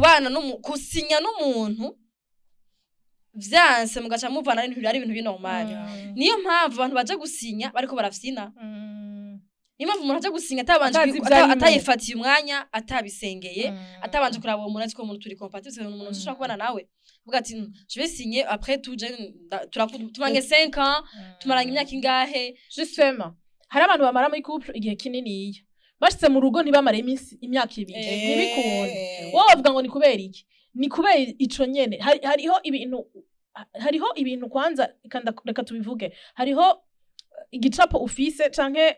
kubana kusinya n'umuntu vyanse mugaca muvana n'ibintu ari ibintu binormal niyo mpamvu abantu baje gusinya bariko barafyina niyo mpamvu umuntu aje gusinya atayifatiye umwanya atabisengeye atabanje kuraba uwo muntu ko umuntu turi compatible umuntu ushobora kubana nawe uvuga ati je vais signer après tout tumange 5 ans tumaranye imyaka ingahe justement hari abantu bamara muri couple igihe kinini bashitse mu rugo ntibamare imyaka ibiri nibikunde wowe bavuga ngo ni kubera iki ni kubera ico nyene hariho ibintu kwanza reka tubivuge hariho igicapo ufise canke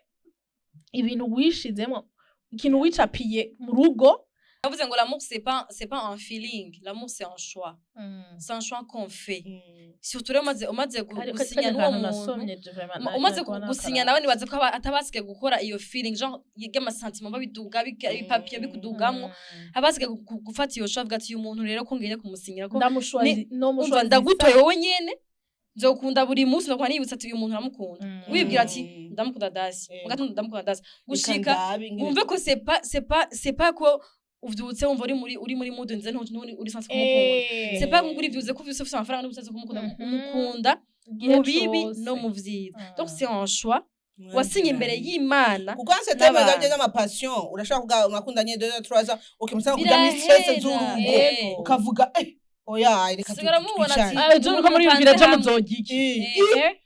ibintu wishizemo ikintu wicapiye mu rugo. Vous savez, l'amour, c'est pas un feeling. L'amour, c'est un choix. C'est un choix qu'on fait. Surtout, on m'a dit gusinya nawe nibaze ko atabasike gukora iyo feeling genre yegama sentiment babiduga bipapier bikudugamwo abasike gufata iyo choix gati uyu muntu rero ko ngiye kumusinyira ko ndagutoye wowe nyene nzokunda buri munsi no kwa nibutsa ati uyu muntu aramukunda wibwira ati ndamukunda dasi mugato ndamukunda dasi gushika umve ko c'est pas ko uvyutse wumva uri muri mood nze uri sanse kumukunda c'est pas nguri vyuze ko vyose ufite amafaranga n'ubutse kumukunda umukunda mu bibi no mu vyiza donc c'est un choix wasinye imbere y'Imana kuko c'est tellement gardé dans ma passion urashaka kuga mwakundanye 2-3 ans ukimsanga kujya muri stress z'urugo ukavuga oya reka tubicane je nuko muri bibira je muzogiki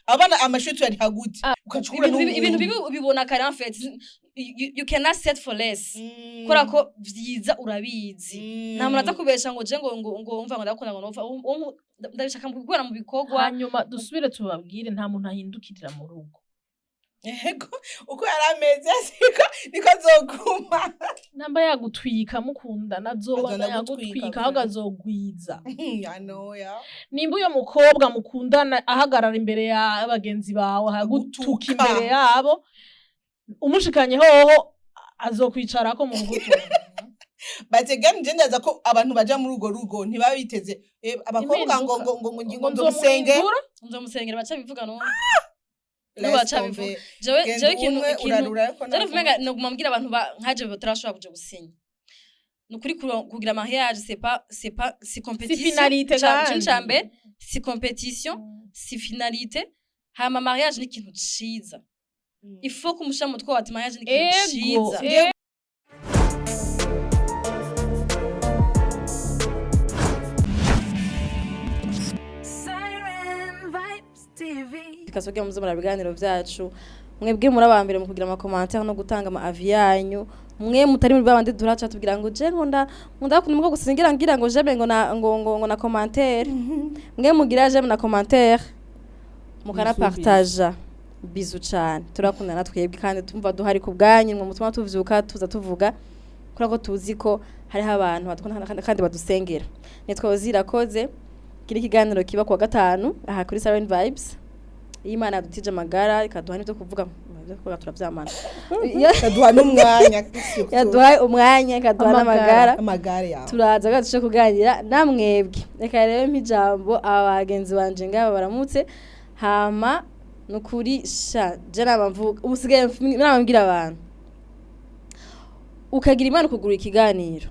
abana amashuti yari haguti ukacukura ibintu bibi ubibona kare en fait you cannot set for less kora ko vyiza urabizi nta muntu azakubesha ngo je ngo umva ngo ndakunda ngo nova ndabishaka gukora mu bikorwa hanyuma dusubire tubabwire nta muntu ahindukirira mu rugo yego uko yarameze asika niko zoguma namba yagutwika mukundana zoba yagutwika ahagazogwiza anoya nimba uyo mukobwa mukundana ahagarara imbere ya abagenzi bawe hagutuka imbere yabo umushikanye hoho azokwicarako mu ngutu bategani je ndaza ko abantu baja muri ugo rugo ntibabiteze abakobwa ngo nzomusengera baca bivuga no nubaca bivuga jewe ikintu je vumenga no kumambwira abantu nkaje batarashobora kuja gusinya nukuri kugira mariage c'est compétition chambe c'est compétition c'est finalité hama mariage ni ikintu ciza il faut que umusha mutwe wa mariage ni ikintu ciza Kasoge muzo murabiganiro byacu mwebwe muri abambere mu kugira ama commentaire no gutanga ama avis yanyu mwe mutari muri babandi duracha tubwira ngo je nkunda kunumuko gusingira ngira ngo jebe ngo na commentaire mwe mugira jebe na commentaire mukana partage bizu cyane turakundana twebwe kandi tumva duhari ku bwanyu mwe mutuma tuvyuka tuza tuvuga kurako tuzi ko hari abantu batukunda kandi badusengera nitwa Ozirakoze kiri kiganiro kiba kwa gatanu aha kuri Siren Vibes Imana yadutije amagara ikaduha n'ibyo kuvuga ko turavyamana ikaduha n'umwanya yaduha umwanya ikaduha amagara yawe turaza gatushe kuganira namwebwe reka rero mpijambo abagenzi banje ngaba baramutse hama nukuri sha je nabamvuga ubusigaye nabambwira abantu ukagira Imana kugura ikiganiro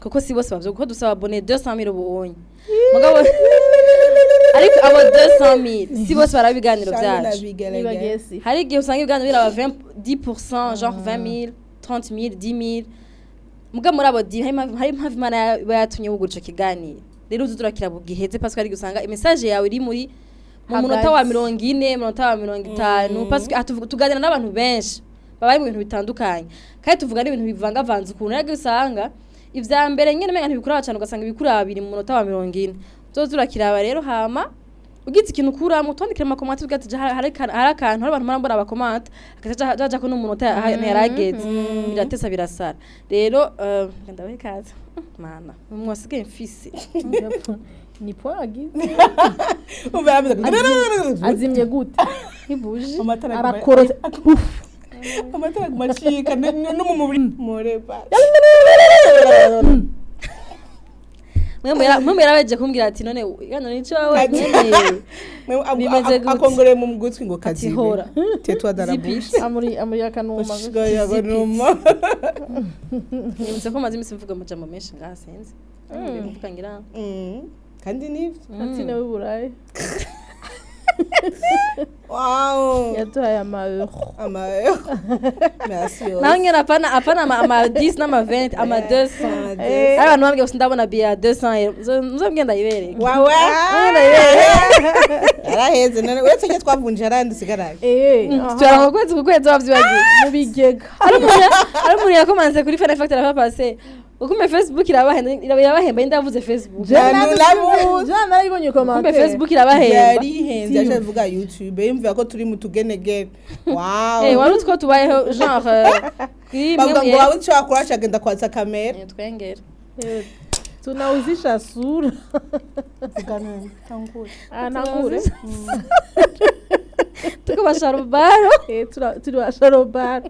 kuko si bose bavyo kuko dusaba abone 200,000 ubonye mugabo ariko abo 200,000 si bose barabiganiro byacu hari igihe usanga ibiganiro biraba 10% genre 20,000 30,000 10,000 mugabo muri abo 10 hari impamvu Imana yatumye wugura ico kiganiro rero uzudurakira bugiheze parce que ari gusanga message yawe iri muri mu munota wa 40 munota wa 50 parce que tuganira n'abantu benshi babaye mu bintu bitandukanye kandi tuvuga n'ibintu bivanga vanze ukuntu yage usanga ivya mbere nyene menga ntibikura cyane ugasanga ibikura 2 mu munota wa 40 tuzurakiraba rero hama ugize ikintu kuramo twandikira ama comment ugati hari akantu abantu marambora aba comment akaja ko n'umunota yarageze biratesa birasara rero ndabaye kaza mana mwasigaye mfise ni poagi ubaye azimye gute ibuje arakoroze amatara kumashika no mu mubiri moreba mwe yaraje kumbwira ati none nico wawe bimeze gute akongore mu mugutwi ngo kazihora tetwa darabush amuri akanuma yabanuma nimutse ko maze imisi mvuga amajambo menshi ngasenze kuvugangira kandi nivyo Tantine w'Iburayi wow yaduhaye amaeuro merci nange apana ama 10 n'ama 20 ama 200 abantu bambwiye gusa ndabona biya 200 muzambwiye ndayibereka wawe yaraheze none uretse ko twavunje arandi sigaraye turanga ku kwezi wavyibagiye mu bigega ari umuntu yakomanze kuri Fana Factor apapase ukume Facebook irabahemba ndavuze Facebook jana naribonye ukume Facebook irabahemba yarihenze avuga YouTube yumva ko turi mu tugenegene wow wari utwo tubayeho genre bavuga ngo wawe cyo akora cyagenda kwatsa kamera twengera tunauzisha sura vugana tangure nangure tuko basharobaro turi basharobaro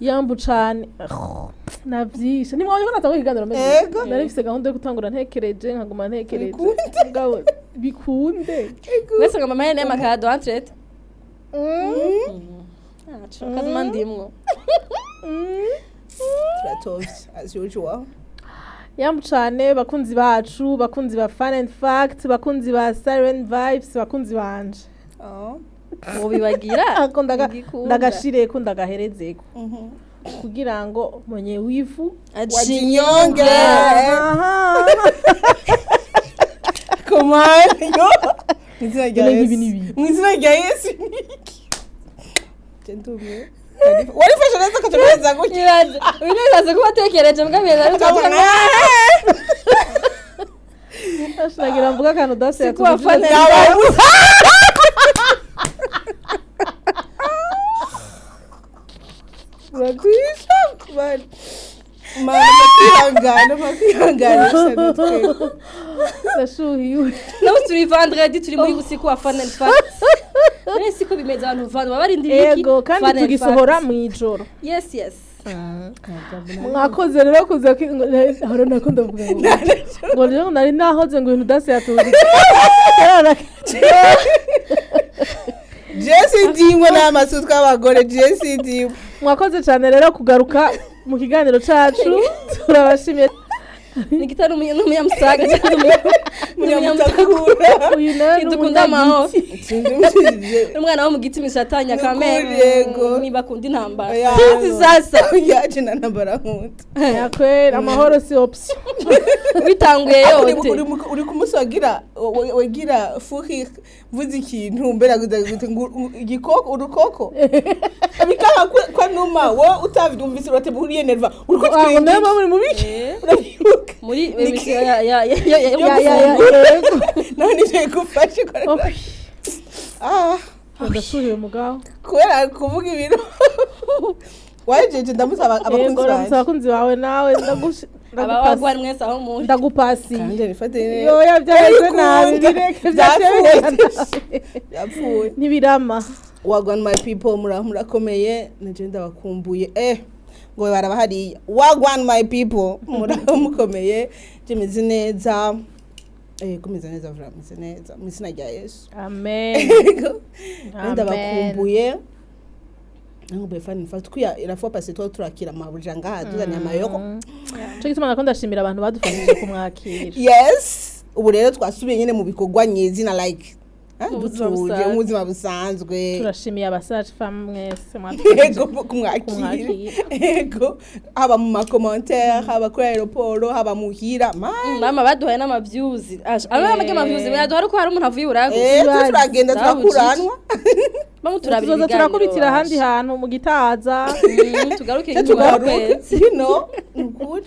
yambu cane navyisha ni mwaje ko ikiganiro meze narifise gahunda yo gutangura ntekereje nkaguma ntekereje ngawe bikunde wese ngo mama yene makado entrete kazima ndimwo tratovs as usual yambu cane bakunzi bacu bakunzi ba Fun and Fact bakunzi ba Siren Vibes bakunzi banje ubibagira ndagashire ko ndagaherezeko kugira ngo mwenye wivu ajinyonge komanyo mwizina rya Yesu tentumye warifashe neza katumeza gutya ubibaza kuba tekereje mbwabeza ashnagira mvuga kantu dase yakubafana Rakwisha kubari makihangana sanitwe nashuhiwe no turi vendredi turi muri busiku wa Fun and Fact none siko bimeze abantu vandi babarindiriye iki ego kandi tugisohora mu ijoro yes mwakoze rero kuze haro nakunda kuvuga ngo rero nari nahoze ngo ibintu dase yatuzi JCD ngo n'amasu tw'abagore JCD mwakoze cyane rero kugaruka mu kiganiro cacu turabashimiye Nikitari n'umunyamusaga cyangwa umunyamutakura dukunda amaho umwana wo mu giti mishatanya kamere niba kundi ntambara sasa yaje na ntambara nkuta yakwera amahoro si option bitanguye yote uri kumusagira wegira fuhi vuze ikintu mbera gute igikoko urukoko bikanga kwa numa wo utavidumvise urate buriye nerva uriko twende muri mubiki muri nani je gufashe ndasubiye mugabo kwera kuvuga ibintu wajeje ndamusaba abakunzi bawe nawe abagwari mwese aho muri ndagupasi kandi nifate yo yabyareze nabi bireke byapfuye nibirama wagwan my people murakomeye naje ndabakumbuye ngo barabahariye wagwan my people muramukomeye jimeze neza kumeze neza vurameze neza mu izina rya Yesu amen ndabakumbuye nango befani mfata kuya irafwa pase to turakira mabuja ngaha tuzanye amayoko cyo gituma nakunda ndashimira abantu badufashije kumwakira yes ubu rero twasubiye nyene mu bikogwa nyezina like dutuje mu buzima busanzwe turashimiye abasaje famwese mwatwego kumwakira ego haba mu ma commentaire haba kuri aeroport haba muhira mama baduhaye n'amaviews abamage amaviews baduhaye ko hari umuntu avuye urago turagenda turakuranwa bamuturabira turakubitira ahandi hantu mu gitaza tugaruke no ukuri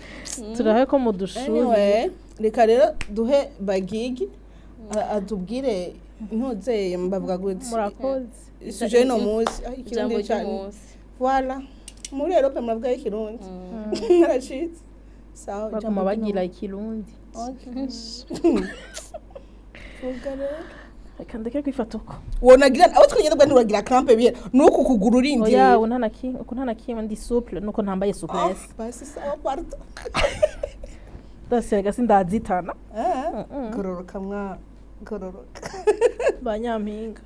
turahe ko mudushuri reka rero duhe bagigi atubwire ntuzeye mbavuga gute murakoze suje no muzi ikirundi cyane voilà muri Europe muravuga ikirundi narashitse sawa bakoma bagira ikirundi reka ndeke kwifata uko wonagira aho twigenda nturagira crampe biye nuko kuguru urindi oya untana kimwe ndi souple nuko ntambaye souplesse basi sawa parto dasega sindazitana gororoka mwa gororoka banyampinga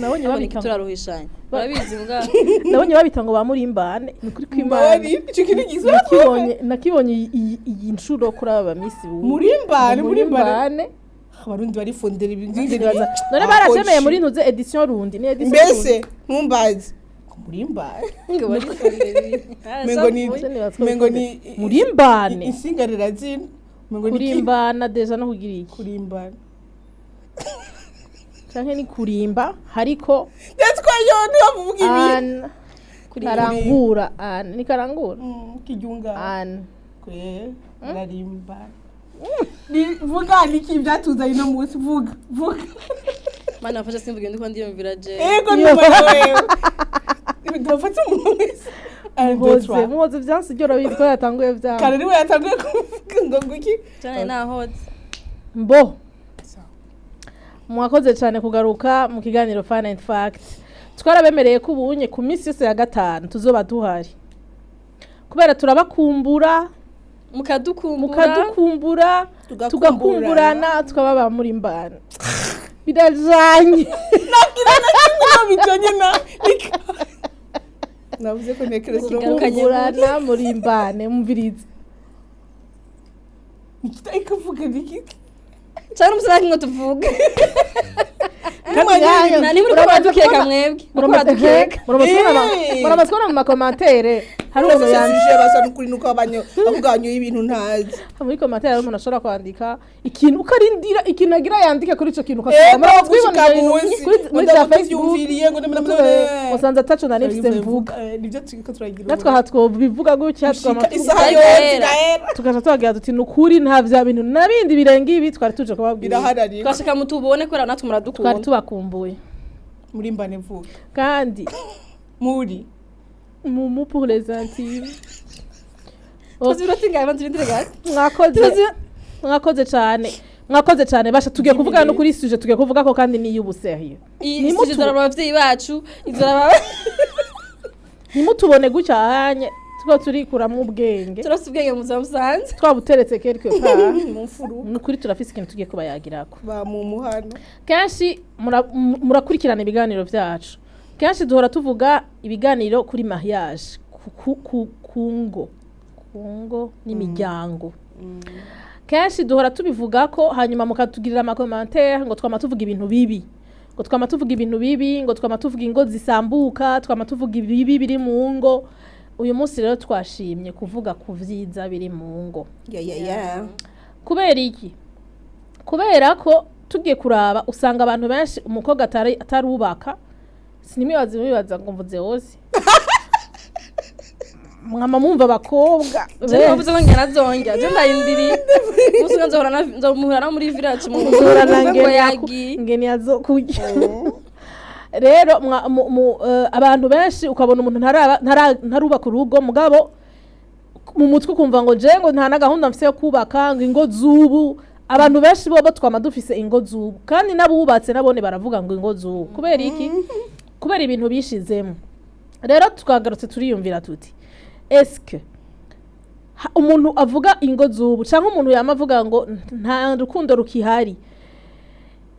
nabonye babita turaruhishanya barabizi mbwa nabonye babita ngo bamurimbane ni kuri kwimana nakibonye iyi nshuro kuri aba bamisi murimbane abarundi barifondera ibintu none baracemeye muri ntuze edition rundi ni edition mbese ntumbazi murimbane mengo ni murimbane insingarira zino kurimbana deja no kugira iki kurimbana canke ni kurimba hariko ndetwa yone bavuga ibi karangura ni karangura kijunga kwe rarimba ni vuga niki byatuzanye no munsi vuga mana afasha simvuge ndiko ndiyumvira je ego wewe ndofata umuntu muhoze vyansi ryo rabizi ko yatanguye vya kare niwe yatanguye kuvuga ngo nguki cyane nahoze mbo mwakoze cyane kugaruka mu kiganiro Fun and Fact twarabemereye ko ubunye ku minsi yose ya gatanu tuzoba duhari kubera turabakumbura mukadukumbura tugakumburana tukababa muri mbana birajanye navuze ko nekereza kukumburana muri mbane mumvirize ikavuga niki cyane umusaraki ngo tuvuge nani muri kuradukeka mwebwe muramatwara mu makomantere hari umuntu yandije basa n'ukuri nuko avuganyo y'ibintu ntazi muri komantere hari umuntu ashobora kwandika ikintu ukarindira ikintu agira yandike kuri ico kintu muri za Facebook musanze ataco nari mfise mvuga nivyo turiko turagira natwe hatwobivuga gutya tukaja tubagira tuti nukuri nta vya bintu nabindi birenga ibi twari tuje kubabwira twashaka mutubone ko natwe muradukunda twari tubakumbuye muri mbane vuga kandi muri mumu pour les intimes mwakoze cyane basha tugiye kuvuga no kuri suje tugiye kuvuga ko kandi ni y'ubuseriyo ni mutu abavyeyi bacu ni mutubone gutya hanye tuko turikuramwe ubwenge turose ubwenge muzamusanze twabuteretse quelque part mu mfuru nukuri turafise ikintu tugiye kubayagirako ba mu muhano kenshi murakurikirana ibiganiro vyacu kenshi duhora tuvuga ibiganiro kuri mariage kungo n'imiryango kenshi duhora tubivuga ko hanyuma mukatugirira amakomantere ngo twama tuvuga ibintu bibi ngo twama tuvuga ingo zisambuka twama tuvuga ibibi biri mu ngo uyu munsi rero twashimye kuvuga ku vyiza biri mu ngo kubera iki kubera ko tugiye kuraba usanga abantu benshi umukobwa atarubaka sinimibaza ngo mvuze hose mwama mumva abakobwa bavuze ngo ngerazonga je ndayindiri musuka nzohora muri village mu ngeni yazokurya rero abantu benshi ukabona umuntu ntarubaka urugo mugabo mu mutwe ukumva ngo je ngo nta na gahunda mfise yo kubaka ngo ingo zubu abantu benshi bo twama dufise ingo zubu kandi nabubatse nabone baravuga ngo ingo zubu kubera iki kubera ibintu bishizemo rero tukagarutse turiyumvira tuti eske umuntu avuga ingo zubu cyangwa umuntu yamavuga ngo nta rukundo rukihari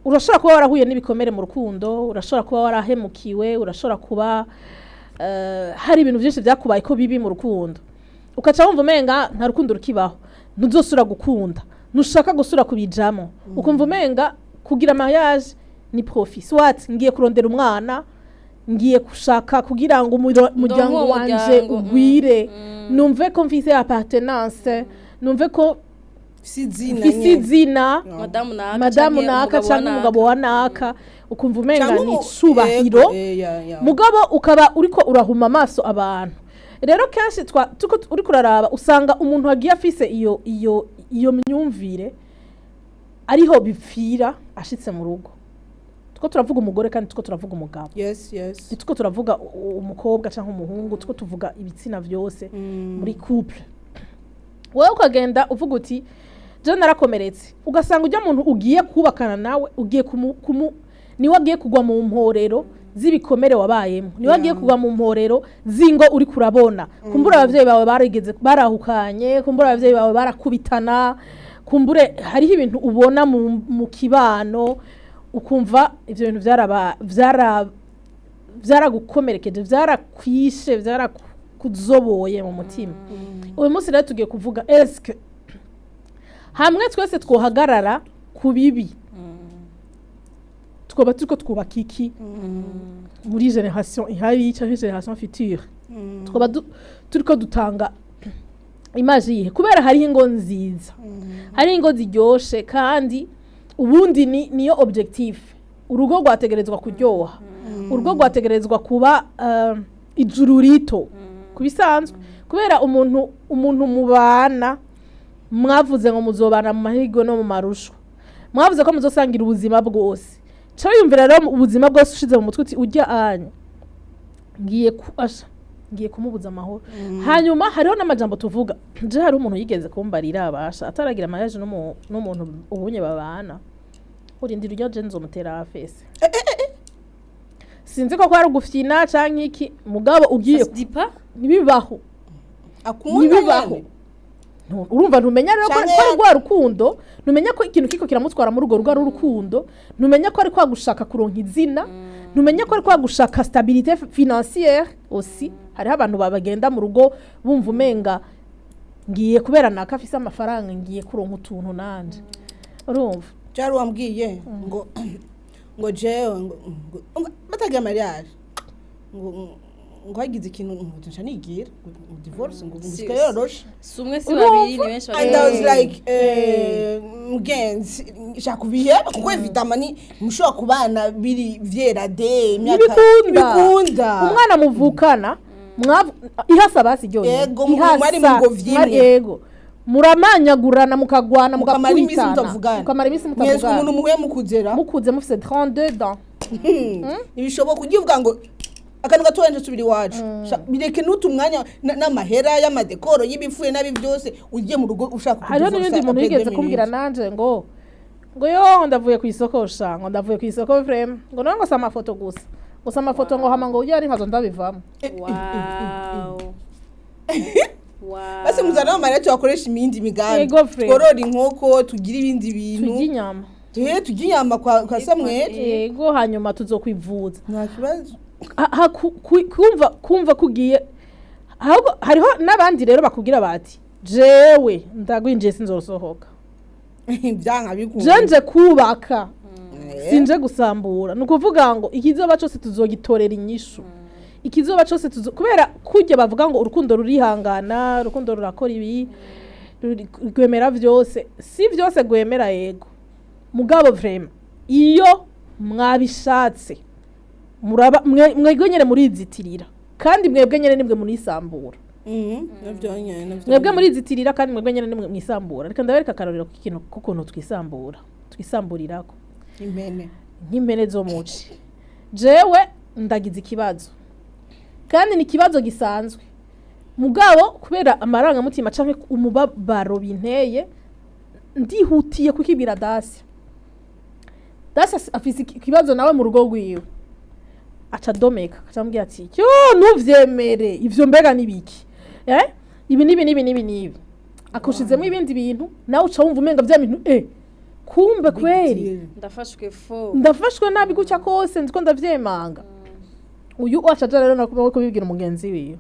urashobora kuba warahuye n'ibikomere mu rukundo urashobora kuba warahemukiwe urashobora kuba hari ibintu byinshi byakubaye ko bibi mu rukundo ukaca wumva umenga nta rukundo rukibaho ntuzosura gukunda ntushaka gusura kubijamo ukumva umenga kugira mariage ni profit soit ngiye kurondera umwana ngiye kushaka kugira ngo umuryango wanje ugwire numve ko mfise appartenance numve ko sizina madamu naka cyangwa umugabo wa naka ukumva umenga ni cubahiro mugabo ukaba uriko urahuma amaso abantu rero kenshi tuko uri kuraraba usanga umuntu wagiye afise iyo myumvire ariho bipfira ashitse mu rugo tuko turavuga umugore kandi tuko turavuga umugabo tuko turavuga umukobwa cyangwa umuhungu tuko tuvuga ibitsina byose muri couple wowe ukagenda uvuga uti je narakomeretse ugasanga ujya muntu ugiye kubakana nawe ugiye niwe agiye kugwa mu mporero z'ibikomere wabayemo niwe agiye kugwa mu mporero zingo uri kurabona kumbura abavyeyi bawe barahukanye kumbura abavyeyi bawe barakubitana kumbure hariho ibintu ubona mu kibano ukumva ivyo bintu vyaragukomerekeje vyarakwishe vyarakuzoboye mu mutima uyu munsi rero tugiye kuvuga eske hamwe twese twohagarara ku bibi twaba turiko twubaka iki muri generation ihari cyangwa generation future twaba turiko dutanga image yihe kubera hari ingo nziza hari ingo ziryoshe kandi ubundi niyo objectif urugo rwategerezwa kuryoha urugo rwategerezwa kuba ijuru rito kubisanzwe kubera umuntu mubana mwavuze ngo muzobana mu mahigo no mu marusho mwavuze ko muzosangira ubuzima bwose cyo yumvira rero ubuzima bwose ushize mu mutwe uti ujya anya ngiye kumubuza amahoro hanyuma hariho n'amajambo tuvuga je hari umuntu yigeze kumbarira abasha ataragira amayaje n'umuntu ubunye babana urindira ujya je nzomutera afese sinzi ko kwari ugufyina canke iki mugabo ugiye nibibaho nibibaho urumva ntumenya rero ko ari rwa rukundo ntumenya ko ikintu kiko kiramutwara muri urwo rugo ari urukundo ntumenya ko ari kwagushaka kuronka izina ntumenya ko ari kwagushaka stabilité financière aussi hariho abantu babagenda mu rugo bumva umenga ngiye kubera naka afise amafaranga ngiye kuronka utuntu nanje urumva cyari wambwiye ngo jewe batagira mariage ngo hagize ikintu nca nigira divorce ngo ngizwe yoroshe sumwe si babiri ni benshi and I was like mugenzi shakubiye kuko evidamment mushobora kubana biri vyera de imyaka ibikunda umwana muvukana ihasa basi ryo yego mwari mugo vyimwe yego muramanyagurana mukagwana mukamara imisi mutavugana mwese umuntu muhuye mukuze mufise 32 ans ibishoboka ugivuga ngo akantu gatoya nsubiri wacu bireke n'utumwanya n'amahera y'amadekoro y'ibifuye nabi byose ugiye mu rugo ushaka hariho n'undi muntu yigeze kumbwira nanje ngo yo ndavuye ku isoko ngo ndavuye ku isoko frame ngo nango sama foto gusa amafoto ngo hama ngo ujye ari nkazo ndabivamo basi muzana amara cyakoresha imindi migambi tworora inkoko tugira ibindi bintu tuginyama tujye inyama kwa Samuel yego hanyuma tuzokwivuza nta kibazo kumva kugiye hariho n'abandi rero bakubwira bati jewe ndagwinjiye sinzorosohoka byanka bikunda nje kubaka sinje gusambura nukuvuga ngo ikizoba cyose tuzogitorera inyishu ikizoba cyose kubera kujya bavuga ngo urukundo rurihangana urukundo rurakora ibi rwemera byose si byose gwemera yego mugabo vrema iyo mwabishatse mwebwe nyene murizitirira kandi mwebwe nyene nimwe munisambura mwebwe murizitirira kandi mwebwe nyene nimwe mwisambura reka ndabereka akarorero k'ikintu kukuntu twisamburirako nk'impene zo muci jewe ndagize ikibazo kandi ni ikibazo gisanzwe mugabo kubera amarangamutima canke umubabaro binteye ndihutiye kukibira Dasi afise ikibazo nawe mu rugo rwiwe aca domeka acambwira ati yo nuvyemere ivyo mbega nibiki ibi akushizemo ibindi bintu nawe uca wumva umenga vya bintu kumbe kweri ndafashwe nabi gucya kose nziko ndavyemanga uyu acaja rero nakubaho kubibwira umugenzi wiwe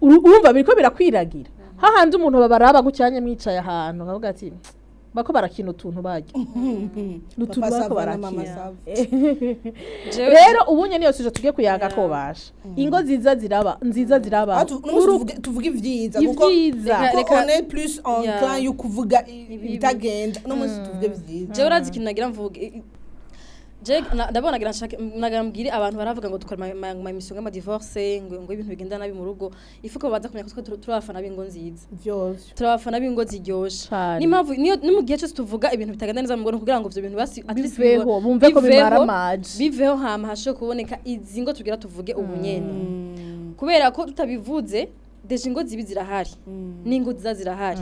urumva biriko birakwiragira hahandi umuntu babaraba gucyanye mwicaye ahantu akavuga ati bako barakina utuntu barya n'utuntu bako barakina rero ubunye niyo suje tugiye kuyaga ko basha ingo nziza ziraba tuvuga ivyiza kuko on est plus en train yo kuvuga ibitagenda no musi tuvuge vyiza je urazi ikintu nagira mvuge ndabona nagambwire abantu baravuga ngo dukora ma emission y'ama divorce ngo ibintu bigenda nabi mu rugo ifuko baza kumenya ko turabafana b'ingo nziza byose turabafana b'ingo ziryoshe n'impamvu niyo mu gihe cyose tuvuga ibintu bitagenda neza mu ngo kugira ngo ivyo bintu basi biveho bumve ko bimara amaji biveho hama hasho kuboneka izi ngo tugira tuvuge ubunyene kubera ko tutabivuze deje ingo zibi zirahari n'ingo zirahari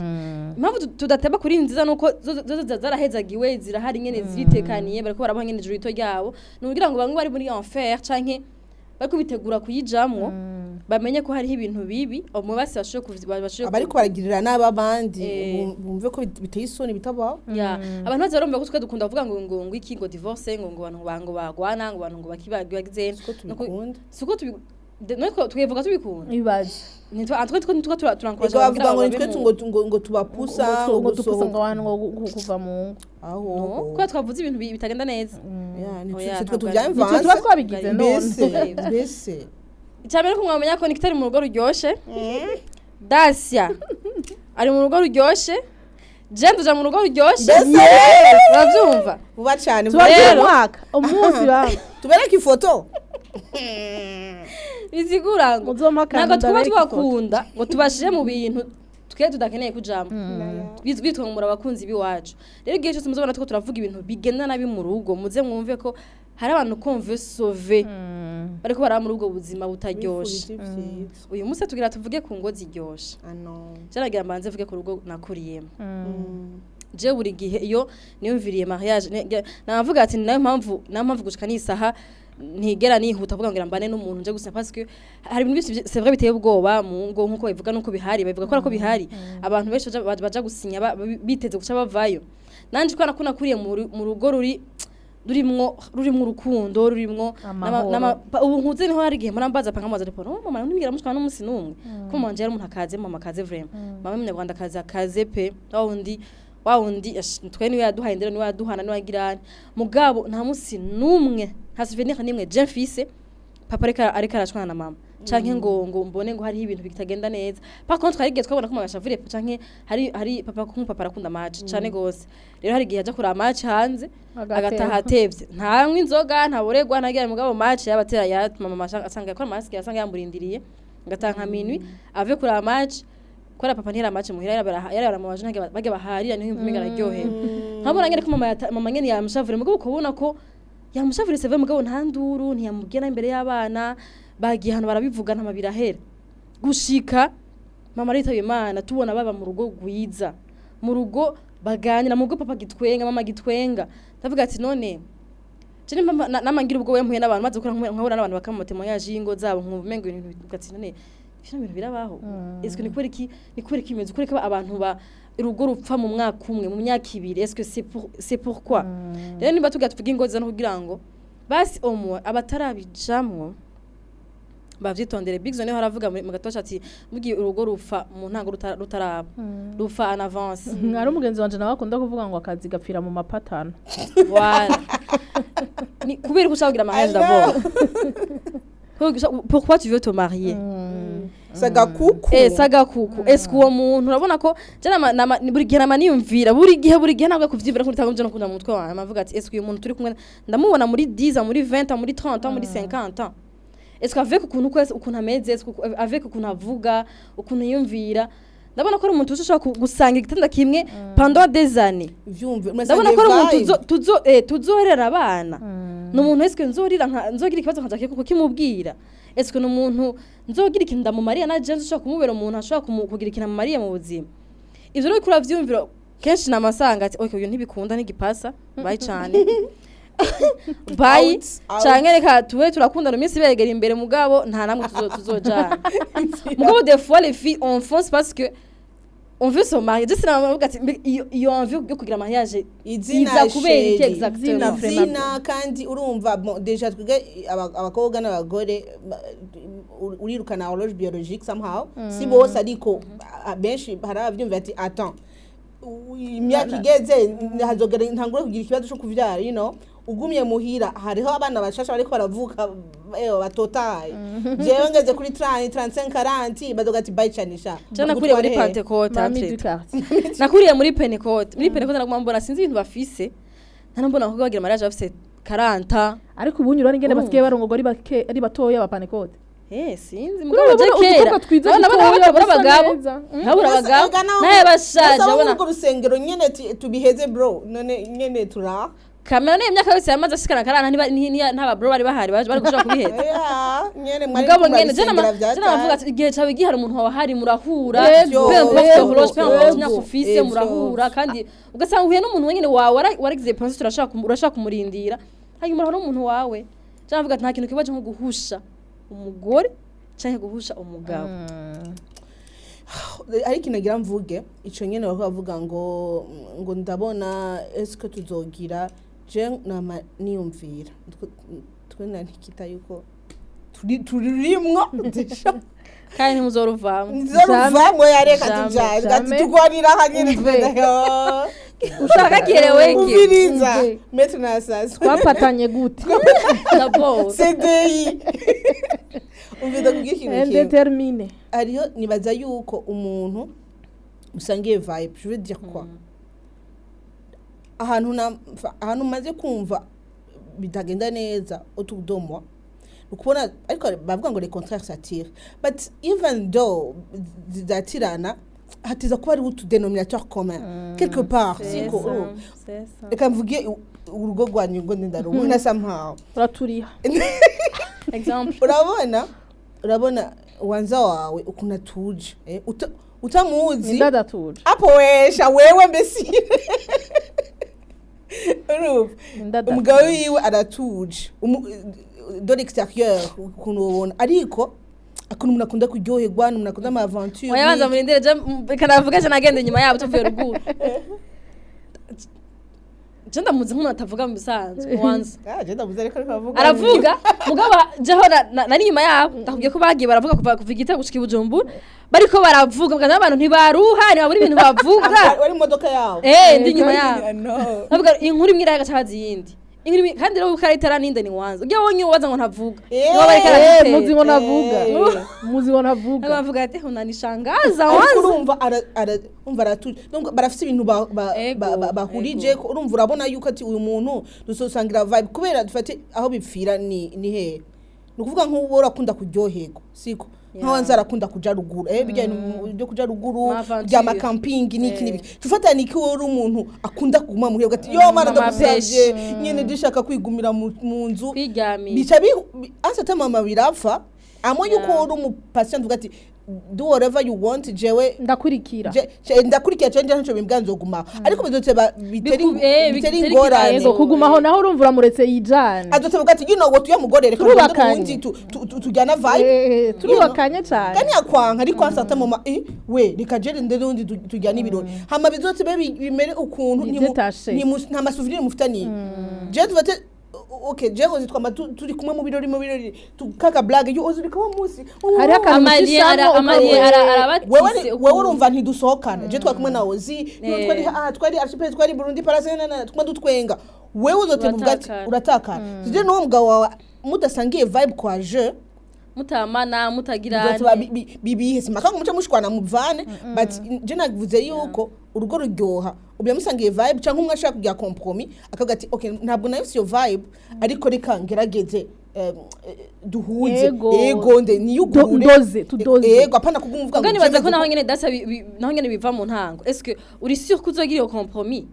impamvu tudateba kuri nziza nuko zo zarahezagiwe zirahari nyene ziritekaniye bariko barabaha nyene jurito ryabo nugira ngo bamwe bari muri enfer canke bariko bitegura kuyijamwo bamenye ko hariho ibintu bibi mu basi bashoboye abari kubagirira n'abandi bumve ko biteye isoni bitabaho abantu baza barumva ko twe dukunda kuvuga ngo iki ngo divorce ngo abantu bagwana ngo abantu ngo bakibagize suko twivuga tubikunda ibaje nitwe turankoresha bavuga ngo nitwe ngo tubapusa ngo dupusa ngo abantu ngo kuva mu aho kuko twavuze ibintu bitagenda neza nitwe tubyamvanze tuba twabigize mbese cyane ko mwamenya ko nikitari mu rugo ruryoshe Dacia ari mu rugo ruryoshe Jendo ja mu rugo ruryoshe uravyumva buba cyane rero umunsi banga tubereke ifoto bizigura ngo ntabwo twaba twakunda ngo tubashije mu bintu twe tudakeneye kujamo bitwongura abakunzi biwacu rero igihe cyose muzobona tuko turavuga ibintu bigenda nabi mu rugo muze mwumve ko hari abantu konve sauver bariko bara mu rugo buzima butaryoshe uyu munsi tugira tuvuge ku ngo ziryoshe cyaragira mbanze vuge ku rugo nakuriyemo je buri gihe iyo niyumviriye mariage navuga ati nayo mpamvu gushika nisaha ntigera nihuta kuvuga ngo mbane n'umuntu nje gusa parce que hari ibintu byinshi c'est vrai biteye ubwoba mu ngo nkuko bivuga nuko bihari bavuga ko bihari abantu benshi baja gusinya biteze guca bavayo nanje ko nakuna kuriye mu rugo rurimwo urukundo rurimwo ubu nkuze niho hari gihe murambaza panga maza report mama ntimwira mushwana n'umunsi numwe ko manje yari umuntu akaze mama akaze vraiment mama munyarwanda akaze pe wawundi twe niwe yaduhaye ndero niwe yaduhana niwe yagirana mugabo nta munsi numwe nta souvenir nimwe je fils papa areka arashwana na mama canke ngo mbone ngo hari ibintu bitagenda neza par contre hari gihe twabona ko magashavire canke hari papa ko papa arakunda match cane gose rero hari gihe aja kura match hanze agataha atevye nta inzoga nta boregwa ntagira mugabo match yabatera ya mama asanga ko mask yasanga yamurindiriye ngatanka minui ave kura match kora papa ntira match muhira yara mu baje bage baharira niho impumi gararyohe nkabona ngene ko mama ngene yamushavire mugabo kubona ko yamushavire seve mugabo nta nduru ntiyamugena imbere y'abana bagiye hano barabivuga ntamabira hera gushika mama ritaye Imana tubona baba mu rugo gwiza mu rugo baganira mu rugo papa gitwenga mama gitwenga ndavuga ati none je namangira ubwo wempuye n'abantu maze gukora nkabona n'abantu bakamutemo yaje ingo zabo nkumengo ibintu ugati none bino bintu birabaho est-ce que ni kweri kimeze kuri ko abantu ba urugo rupfa mu mwaka umwe mu myaka ibiri est-ce que c'est pourquoi rero niba tuvuga ingozi no kugira ngo basi omwe abatarabijamwo bavyitondere big zone haravuga mu gatosha ati mugiye urugo rupfa mu ntango rutaraba rufa en avance mwari umugenzi wanje nawe akunda kuvuga ngo akazi gapfira mu mapatano voilà ni kubera kushagira mariage d'abord pourquoi tu veux te marier sagakuku sagakuku est-ce que uwo muntu urabona ko buri gihe namaniyumvira buri gihe ntabwo kuvyibira ko nitangumje no kunda mu mutwe wawe amavuga ati est-ce que uyu muntu turi kumwe ndamubona muri 10 muri 20 muri 30 muri 50 est-ce que avec ukuntu ameze est-ce que avec ukuntu avuga ukuntu yumvira ndabona ko ari umuntu ushaka gusanga igitanda kimwe pendant des années ndabona ko ari umuntu tuzoherera abana n'umuntu est-ce que nzogira ikibazo nkaje kuko kimubwira est-ce que n'umuntu nzogira ikintu ndamumariya na James ushaka kumubera umuntu ashaka kugira ikintu amumariye mu buzima ivyo rero kuri avyumvira kenshi namasanga ati okay uyu ntibikunda ntigipasa bye cyane bye canke reka tuwe turakundana iminsi begera imbere mugabo nta namwe tuzojana mugabo des fois les filles on fonce parce que on veut se marier je sais navuga ati iyo envie yo kugira mariage iza kubera iki exactement zina kandi urumva déjà twige abakobwa n'abagore urirukana horloge biologique somehow si bose ariko benshi harabyumva ati attends imyaka igeze hazogera ntangure kugira ikibazo cyo kuvyara you know ugumye muhira hariho abana bashasha bariko baravuka batotaye jewe ngeze kuri 30 35 40 badoga ati bayicanisha nakuriye muri Pentecote nakuriye muri Pentecote naguma mbona sinzi ibintu bafise ntanambona ko bagira mariage bafise 40 ariko ubunyura n'ingene basigaye barongogwa ari batoya ba Pentecote sinzi mugabo kera nabona abagabo naye bashaje abona urwo rusengero nyene tubiheze bro none nyene tura kamera ne imyaka yose yamaze ashikana karana ntaba bro bari bahari bari gushaka kubiheza nyene mwari mugabo nyene je navuga ati igihe cawe gihari umuntu wawe hari murahura pe murahura kandi ugasanga uhuye n'umuntu wenyene wawe waragize pense urashaka kumurindira hanyuma uraho n'umuntu wawe je navuga ati nta kintu kibaje nko guhusha umugore canke guhusha umugabo ariko nagira mvuge ico nyene bakavuga ngo ndabona eske tuzogira je nama niyumvira twe ntikita yuko turimwo kandi ntimuzoruvamwo nzoruvamwo yareka tujana tugwanira hanyene ushaka kieleweke uviriza metu na sasa twapatanye gute d'abord CDI umvida kugira ikintu indetermine ariyo nibaza yuko umuntu usangiye vibe je veux dire quoi ahantu maze kumva bitagenda neza utudomwa ukubona ariko bavuga ngo les contraires s'attirent but even though zidatirana hatiza kuba ari utudenominateur commun quelque part siko reka mvuge urugo rwanyu ngo ndarubona somehow uraturiha exemple urabona wanza wawe ukuna tuje utamuzi ndada tuje apo wesha wewe mbesi umugabo wiwe aratuje de l'extérieur kunubona ariko akunu umuntu akunda kuryoherwa umuntu akunda ama aventure wayabanza murindire je kanavuga je nagende nyuma yabo tuvuye ruguru je ndamuzi nk'umuntu atavuga mu bisanzwe wanza je ndamuzi ariko akavuga aravuga mugabo jeho nari nyuma yabo ndakubwiye ko bagiye baravuga kuva igitego gushika Bujumbura bariko baravuga mugana abantu ntibaruha ni baburi ibintu bavuga wari imodoka yawo ndi nyuma yabo bavuga inkuru imwe iraga cabazi yindi kandi rero ukaritera ninde ni wanza ujye wonye waza ngo ntavuga niba bari karatera muzi ngo navuga muzi ngo navuga bavuga ati unanishangaza wanza urumva umva aratuje donc barafite ibintu bahurije urumva urabona yuko ati uyu muntu dusosangira vibe kubera dufate aho bipfira ni he nukuvuga nk'uwo urakunda kuryoherwa siko nkawanza arakunda kuja ruguru bijyanye byo kuja ruguru bya camping niki tufata niki wori umuntu akunda kuguma muri ati yo mara ndagusavye nyene dishaka kwigumira mu nzu bica asata mama birapfa amo yuko wori umupatient uvuga ati do whatever you want jewe ndakurikira cyanje ntaco bimbwanzo guma ariko bizote biteri ingorane yego kugumaho naho urumva uramuretse yijana azote vuga ati you know what yamugore reka turubakanye tujyana vibe turubakanye cyane kandi yakwanka ariko asata mama we reka jere nderundi tujyana ibirori hama bizote bimere ukuntu nta masouvenir mufitani je tuvate okay jego zitwa turi kumwe mu birori tukaka blague yo ozurika wa musi hari amaliye arabatise wewe urumva ntidusohokana je twakumwe na ozi twari archipe twari Burundi parasena tukuma dutwenga wewe uzote buvuga uratakana je no mugabo wawe mudasangiye vibe kwa je mutamana mutagirane bibihe simaka muce mushwana muvane but je navuze yuko urugo ruryoha ubya musangiye vibe cyangwa umwe ashaka kujya compromis akavuga ati okay ntabwo nayo siyo vibe ariko reka ngerageze duhuze ego nde niyugurure tudoze ego apana kugumuvuga ngo nibaza ko naho nyene dasa naho nyene biva mu ntango est-ce que uri sûr ko uzogira iyo compromis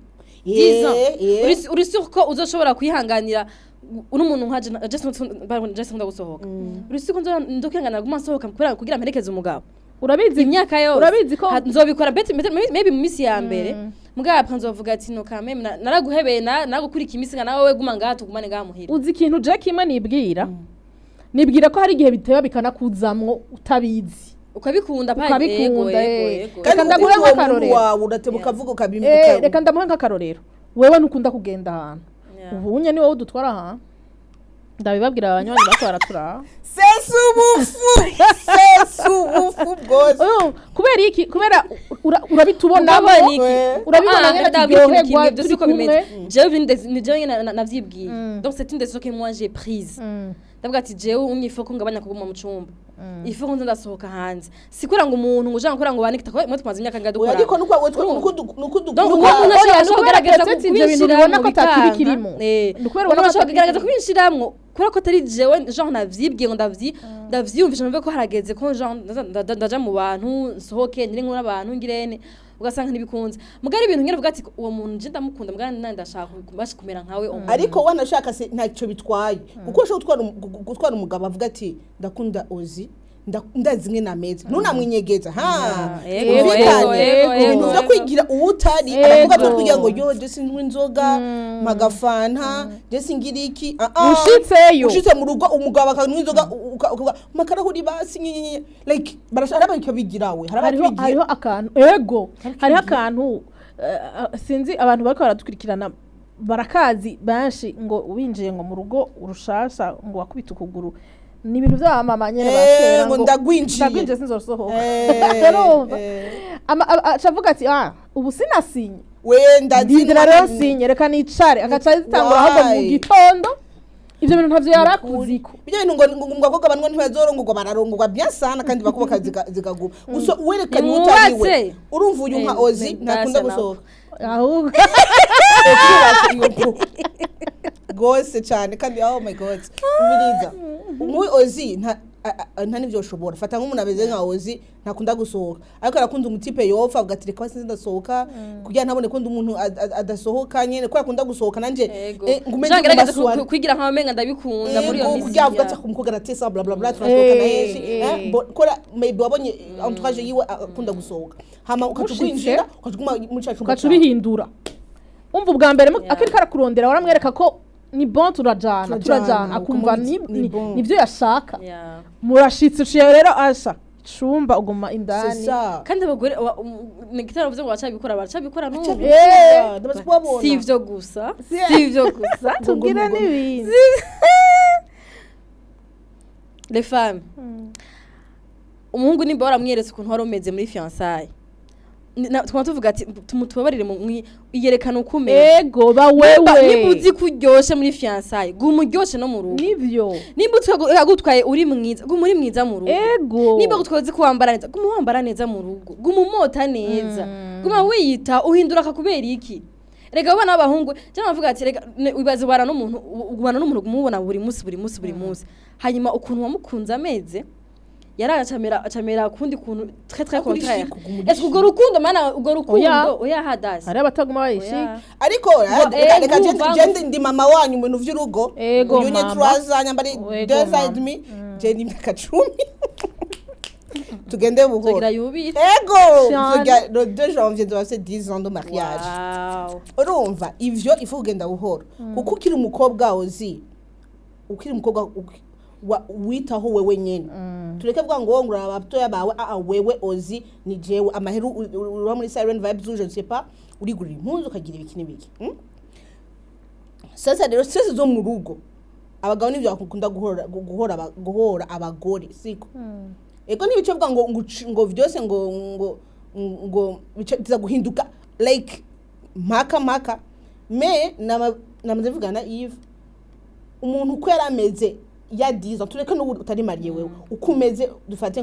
uri sûr ko uzoshobora kwihanganira umuntu nka Jason ndagusohoka uri sûr ko ndokengana guma sohoka kugira mperekeze umugabo urabizi imyaka yose urabizi ko nzobikora maybe mu misi ya mbere mugabo nzovuga ati no kame naraguhebeye nagukurika imisi nga nawe guma ngaha tugumane ngaha muhira uzi ikintu Jack Imana nibwira ko hari igihe biteba bikanakuzamwo utabizi ukabikunda ego kandi ndaguha nk'akarorero wawe uratebuka uvuga ukabimuka reka ndamuha nk'akarorero wewe nukunda kugenda ahantu ubunye ni wowe udutwara ahantu ndabibabwira abanywanyi bako baratura sesubufu bwose kubera iki kubera urabitubona urabibona ngene ndabwirwa turi kumwe jewe nije navyibwiye donc c'est une décision que moi j'ai prise ndavuga ati jewe umyifoko ngabanya kuguma mu cumba ifoko nza ndasohoka hanze sikura ngo umuntu ngo janga kura ngo banikita ko mwe tumaze imyaka ngadukora ariko nuko umuntu ashaka kugaragaza ko kubinshira ko atakirikirimo kubera ubona ko kugaragaza ko binshiramwo kura ko tari jewe genre navyibwiye ngo ndavyumvisha numve ko harageze ko genre ndaja mu bantu nsohoke ndire nkora abantu ngirene ugasanga ntibikunze mugari ibintu ngire vuga ati uwo muntu je ndamukunda mugari nandi ndashaka bashi kumera nkawe ariko wanashaka se ntacyo bitwaye kuko ushobora gutwara umugabo avuga ati ndakunda ozi ndazi mwe nameze ntunamwinyegeza ego ibintu byo kwigira uwutari abavuga two kugira ngo yo je sinzwe inzoga magafanta je singira iki ushitse mu rugo umugabo akanywa inzoga makarahuri basi like barashaka bakabigirawe hariho akantu ego hariho akantu sinzi abantu bariko baradukurikirana barakazi benshi ngo winjiye ngo mu rugo urushasha ngo wakubita ukuguru ni ibintu by'abamama nyene batera ngo ndagwinjiye sinzosohoka acavuga ati ubu sinasinye ndindira rero sinye reka nicare agaca zitangura ahubwo mu gitondo ivyo bintu ntavyo yarakuziko bijya bintu ngo abakobwa banwe ntibazorongorwa bararongorwa bien sana kandi bakuba zikaguma gusa werekanye utariwe urumva uyu nka Ozi ntakunda gusohoka ahubwo gose cyane kandi oh my god umiriza umwe Ozi nta nivyo ushobora fata nk'umuntu abeze nka Ozi ntakunda gusohoka ariko arakunda umutipe yofa ugatireka basi ndasohoka kugira ntabone ko umuntu adasohoka nyene ko akunda gusohoka nanje ngumenye baswara kwigira nka bamenga ndabikunda muri yo misi kugira avuga ati kumukobwa aratesa bla bla bla turasohoka na yeshi kora maybe wabonye entourage yiwe akunda gusohoka hama ukatugwinjira ukatuguma muri cyacu ukatubihindura umva ubwa mbere akiri karakurondera waramwereka ko ni bon turajana akumva nivyo yashaka murashitse uciye rero asha cumba uguma indani kandi abagore nikitara vuze ngo baracabikora n'ubu sivyo gusa tubwire n'ibindi les femmes umuhungu nimba waramweretse ukuntu wari umeze muri fiançailles twaba tuvuga ati tumutubabarire mu iyerekana uko umeze ego ba wewe niba uzi kuryoshe muri fiançailles guma uryoshe no mu rugo nivyo nimba utwagutwaye uri mwiza guma uri mwiza mu rugo ego nimba gutwaye kuwambara neza guma wambara neza mu rugo guma umota neza guma wiyita uhindura akakubera iki rega abana b'abahungu cyangwa bavuga ati rega wibaze ubana n'umuntu gumubona buri munsi hanyuma ukuntu wamukunze ameze yaracamera kundi kuntu très contraire est-ce que urukundo mana ugo rukundo oya hadasi hari abataguma bayishi ariko reka gende ndi mama wanyu mu bintu vy'urugo unye trouser nyambari deux ans et demi je ni mekacumi tugende buhoro tugira yubire ego tugira le 2 janvier de passer 10 ans de mariage urumva ivyo ifu kugenda buhoro kuko ukiri umukobwa Ozi ukiri umukobwa witaho wewe nyene tureke bwa ngo ngura abatoya bawe wewe Ozi ni jewe amaheru uri muri Siren Vibes je ne sais pas urigurira impunzu ukagira ibiki n'ibiki sasa rero stress zo mu rugo abagabo nivyo bakunda guhora abagore siko ego nibice bwa ngo vyose ngo biza guhinduka like maka me namuvugana Yves umuntu ko yarameze ya 10 ans tureke no utari mariye wewe ukumeze dufate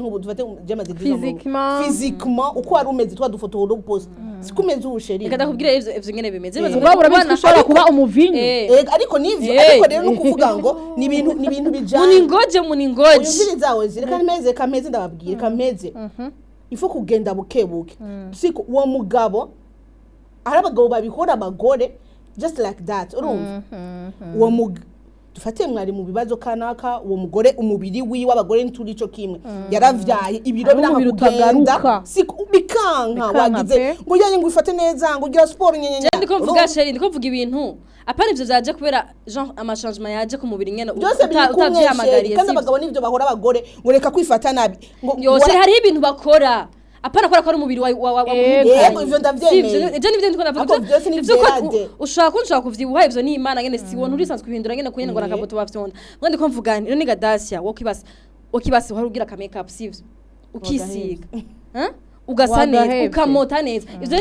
jamaze 10 ans physiquement uko ari umeze twa dufoto ro post sikumeze ubusheri reka ndakubwira ivyo ngene bimeze urabona ushobora kuba umuvinyu ariko nivyo ariko rero no kuvuga ngo ni ibintu bijanye muningoje uyumviriza Ozi reka kameze ndababwira kameze ifo kugenda bukebuke siko uwo mugabo ari abagabo babikora abagore just like that urumva uwo dufate mwari mu bibazo kanaka uwo mugore umubiri wiwe abagore nturi cyo kimwe yaravyaye ibiro birakugenda bikanka wagize ngo yanye ngo ifate neza ngo gira sport nyenyenye ndiko mvuga sheri ndiko mvuga ibintu apana ivyo vyaje kubera Jean amachangement yaje ku mubiri nyene utavyamagariye kandi abagabo nivyo bahora abagore ngo reka kwifata nabi ngo yose hari ibintu bakora apana kora ko umubiri wa yego ivyo ndavyemeye je nivyo ndiko ndavuga ushaka kuvyibuha ivyo ni imana ngene si wontu urisanzwe kubihindura ngene kunyene ngo nakaboto bafyonda ngo ndiko mvugana rero ni Gadasia wokibasi wari ugira ka make up sivyo ukisiga ugasa neza ukamota neza ivyo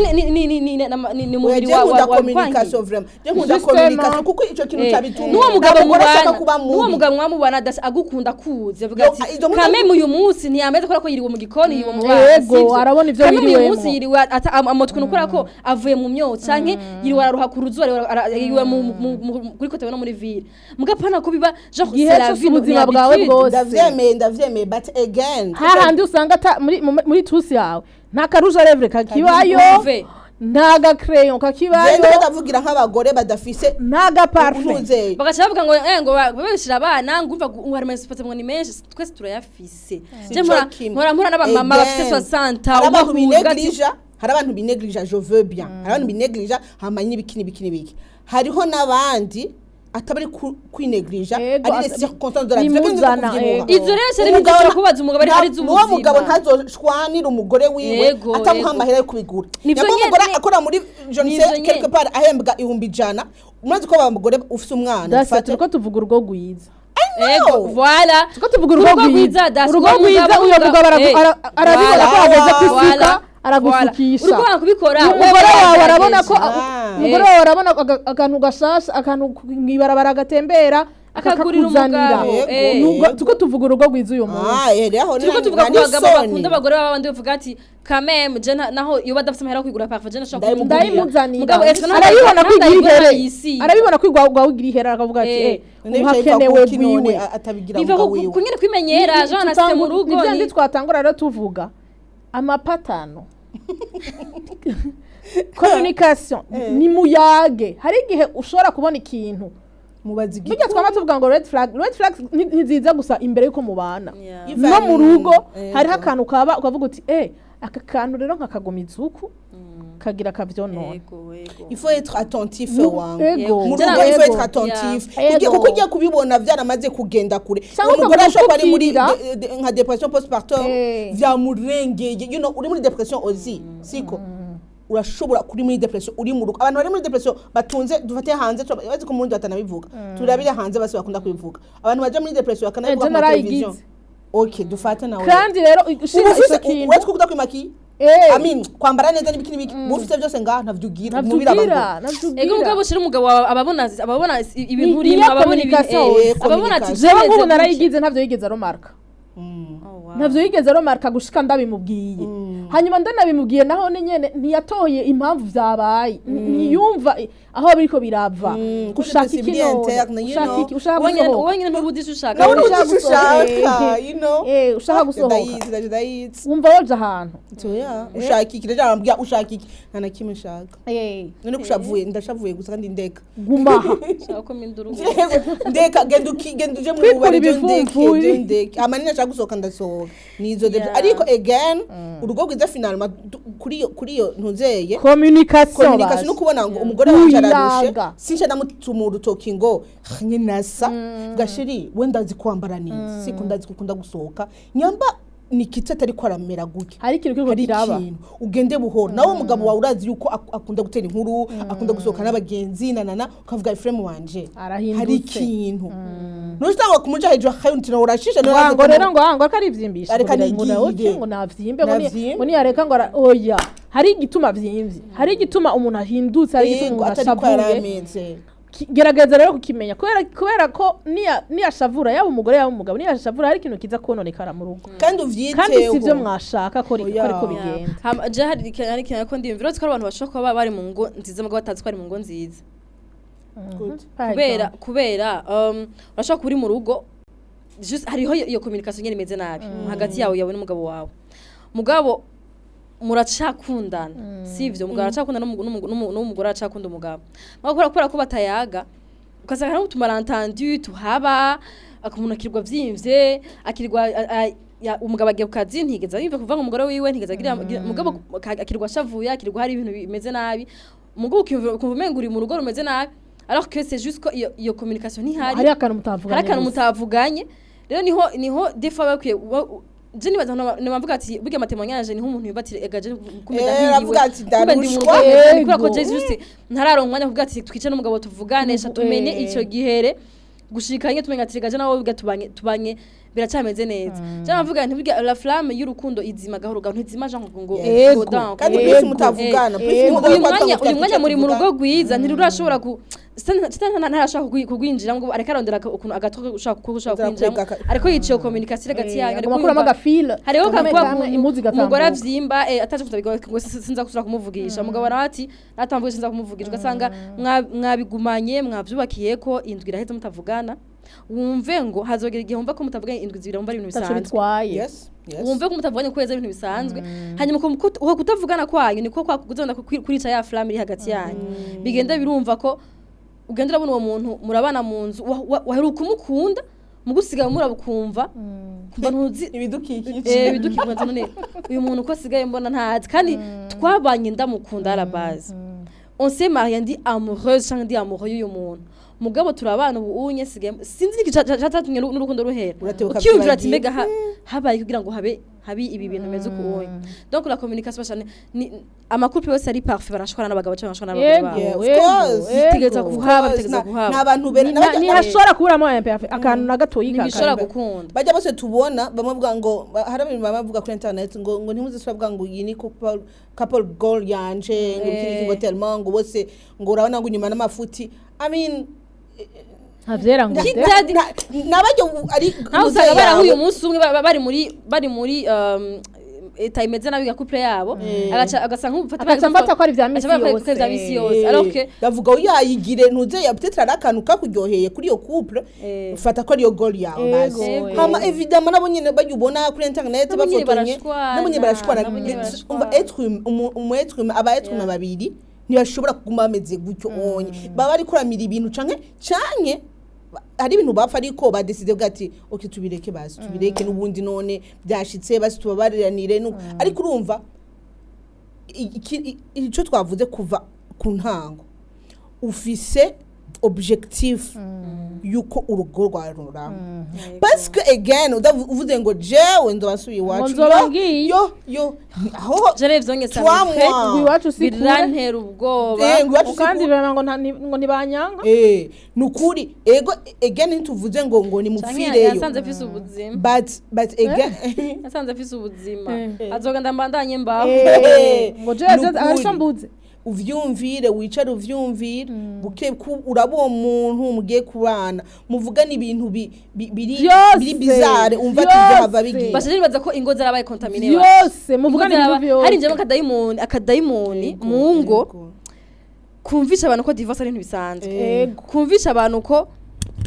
ni umubiri wa communication vraiment je nkunda communication kuko ico kintu cyabituma n'uwo mugabo mwamubana Dasi agukunda kuze avuga ati kame uyu munsi ntiyameze ko yiriwe mu gikoni yiwe mu bana yego arabona ivyo biriwe uyu munsi yiriwe amotwe nukora ko avuye mu myotsi canke yiriwe araruha ku ruzuba yiriwe kuri kote no muri ville mugapana ko biba genre c'est la vie ubuzima bwawe bwose ndavyemeye but again hahandi usanga muri tusi yawe nta karuja revre kakibayo ntaga crayon kakibayo Jenda batavugira nk'abagore badafise ntaga parfum bagaca bavuga ngo babishira abana ngumva uharema sport ngo ni menshi twese turayafise je mpora n'abamama bafite 60 hari abantu bineglija je veux bien hari abantu bineglija hamanye bikini hariho nabandi atabari kwineglija ari les circonstances de la vie izo rero cyari bigora kubaza umugabo ari hari z'ubuzima uwo mugabo ntazoshwanira umugore wiwe atamuha amahera yo kubigura nyambo umugore akora muri jeunesse quelque part ahembwa 100 umaze ko abagore ufise umwana fata ko tuvuga urugo gwiza ego voilà tuko tuvuga urugo gwiza uyo mugabo arabibona ko ageze kwisuka aragufukisha uriko bakubikora umugore wawe arabona ko umugore wawe arabona akantu gashasha akantu mwibarabara gatembera akagurira umugabo tuko tuvuga urugo gwiza uyo muntu tuko tuvuga ku bagabo bakunda abagore babandi bavuga ati kameme je naho iyo badafite amahera kwigura parfum je nashaka ndayimuzanira arabibona ko igwa wigira ihera akavuga ati uhakenewe gwiwe atabigira ngo wiwe kunyene kwimenyera Jean asite mu rugo ni byandi twatangura rero tuvuga amapatano communication ni muyage hari igihe ushobora kubona ikintu mubazi bijya twama tuvuga ngo red flag nziza gusa imbere yuko mubana no mu rugo hari akantu kaba ukavuga uti aka kantu rero nkakagumiza uku kagira kavyonone il faut être attentif wangu mu rugo il faut être attentif kuko ugiye kubibona vyaramaze kugenda kure umugore ashobora ari muri nka depression postpartum vyamurengeye uri muri depression ozi siko urashobora kuri muri depression uri mu rugo abantu bari muri depression batunze dufate hanze bazi ko mu rundi batanabivuga turabira hanze base bakunda kwivuga abantu baje muri depression bakanabivuga ku television okay dufate nawe kandi rero ushira ikintu uretse kuvuga kwimaki amin kwambara neza n'ibikini biki mufite byose nga ntavyugira mubira ego mugabo shira umugabo ababona ibintu uri ababona ababona ati je ngo narayigize ntavyo yigeze aromarka ntavyo yigeze aromarka gushika ndabimubwiye hanyuma ndanabimubwiye naho nyene ntiyatoye impamvu vyabaye ntiyumva aho biriko birava ushaka iki ushaka wonyene ntubudisha ushaka ushaka gusohoka wumva woje ahantu ushaka iki kirajambya ushaka iki nana kimwe shaka none kushavuye ndashavuye gusa kandi ndeka gumaha ushaka ko minduru ndeka genduje mu bubare ndeka amanina shaka gusohoka ndasohoka nizo ariko again urugo gwiza finalement kuri yo ntunzeye communication no kubona ngo umugore wacu ararushe sinje namutuma urutoki ngo nyinasa gashiri wenda zikwambara neza siko ndazi kukunda gusohoka nyamba nikitse atari ko aramera guke hari ikintu kiriko kiraba ugende buhoro nawe umugabo wawe urazi yuko akunda gutera inkuru akunda gusohoka n'abagenzi nanana ukavuga frame wanje hari ikintu nustanga kumuja hejuru akayunti na urashisha ngo rero ngo akari ivyimbisha ngo navyimbe ngo ni yareka ngo oya hari igituma vyimvye hari igituma umuntu ahindutse hari igituma umuntu ashavuye gerageza rero kukimenya kubera ko niyashavura yaba umugore yaba umugabo niyashavura hari ikintu kiza kononekara mu rugo kandi uvyiteho kandi sivyo mwashaka ko ariko bigenda je hari ikintu ko ndimvira ko abantu bashaka kuba bari mu ngo nziza mugabo batazi ko ari mu ngo nziza kubera urashaka kuri mu rugo just hariho iyo communication nyene imeze nabi hagati yawe n'umugabo wawe mugabo muracakundana sivyo umugabo aracakunda n'umugore aracakunda umugabo kubera ko batayaga ukasanga nko tumarantandu tuhaba akamuntu akirwa vyimvye akirwa umugabo agiye kukazi ntigeza yimve kuva ngo umugore wiwe ntigeza agira mugabo akirwa shavuye akirwa hari ibintu bimeze nabi umugabo kumva umenga uri mu rugo rumeze nabi alors que c'est juste ko iyo communication ntihari hari akantu mutavuganye rero niho des fois bakwiye je nibaza navuga ati burya amatemonyage ni nk'umuntu yubatire egaje kumeda ndiwe kubera ko je juste ntararonka umwanya kuvuga ati twice n'umugabo tuvuganisha tumenye ico gihere gushikanye tumenye ati egaje nawo tubanye biracameze neza je navuga nti burya la flamme y'urukundo izima gahoro gahoro ntizima Jean ngo kandi plus mutavugana uyu mwanya muri mu rugo gwiza ntirurashobora ntarashaka kugwinjira ngo areka arondera ukuntu agatwe ushaka kwinjira ariko yiciye communication hagati yayo ariko akuramo agafile hariho kavuga umugore avyimba ataje kutabiga ngo sinza kusura kumuvugisha umugabo ati natamvuye sinza kumuvugisha ugasanga mwabigumanye mwavyubakiye ko indwi iraheze mutavugana wumve ngo hazogera igihe wumva ko mutavuga indwi zibiri wumva ari ibintu taco bisanzwe bitwaye yes wumve ko mutavuganye kweza ibintu bisanzwe hanyuma uko kutavugana kwanyu niko kuzonda kurica ya flamme iri hagati yanyu bigenda birumva ko ugenda urabona uwo muntu murabana mu nzu waheruka umukunda mugusigaye murabukumva kumva ntuzi ibidukikije none uyu muntu ko asigaye mbona ntazi kandi twabanye ndamukunda à la base on s'est marié ndi amoureuse cyangwa ndi amoureux y'uyu muntu mugabo turabana ubu unye sigaye sinzi n'icyatumye n'urukundo ruhera ukiyumvira ati mbega habaye kugira ngo habi ibi bintu meze ukunye donc la communication cyane amakouple yose ari parfait barashwana n'abagabo cyangwa barashwana n'abagore babo bitegeza kuhaba bitegeza kuhaba n'abantu ni hashora kuramo imperfect akantu na gato yikaka bishora gukunda bajya bose tubona bamuvuga ngo hari abantu bavuga kuri internet ngo ntimuzisura bwa ngo iyi ni couple goal yanje ngo ikindi ngo tellement ngo bose ngo urabona ngo nyuma n'amafuti I mean havyera ngo nabajyo ari usanga barahuye umunsi umwe bari muri eta imeze nabi ga couple yabo agasanga nk'ufata ko ari vya misi yose alors que bavuga uyayigire ntuze ya peut-être arakantu kakuryoheye kuri yo couple ufata ko ari yo goal yawe basi hama évidemment nabo nyine bayubona kuri internet bafotonye nabo nyine barashwana umva être humain aba être humain babiri ntibashobora kuguma bameze gutyo onye baba ari kuramira ibintu canke hari ibintu bapfa ariko badeside bwati okay tubireke basi tubireke n'ubundi none byashitse basi tubabariranire ariko urumva icyo twavuze kuva ku ntango ufise objectif yuko urugo rwawe ruramba parce que again uvuze ngo jewe ndabasubiye iwacu yo aho jere vyonye samwe iwacu birantera ubwoba kandi ngo ntibanyanga nukuri ego again ntuvuze ngo ni mupfireyo yasanze afise ubuzima but again yasanze afise ubuzima azogenda mbandanye mbaho ngo jewe arisho mbuze uvyumvire wicare uvyumvire buke urabo umuntu mugiye kubana muvugana ibintu biri bizarre umva tuzava bigiye bashije baza ko ingo zarabaye contamine yose muvugana ibintu byose hari njye akadayimoni mu ngo kumvisha abantu ko divorce ari ibintu bisanzwe kumvisha abantu ko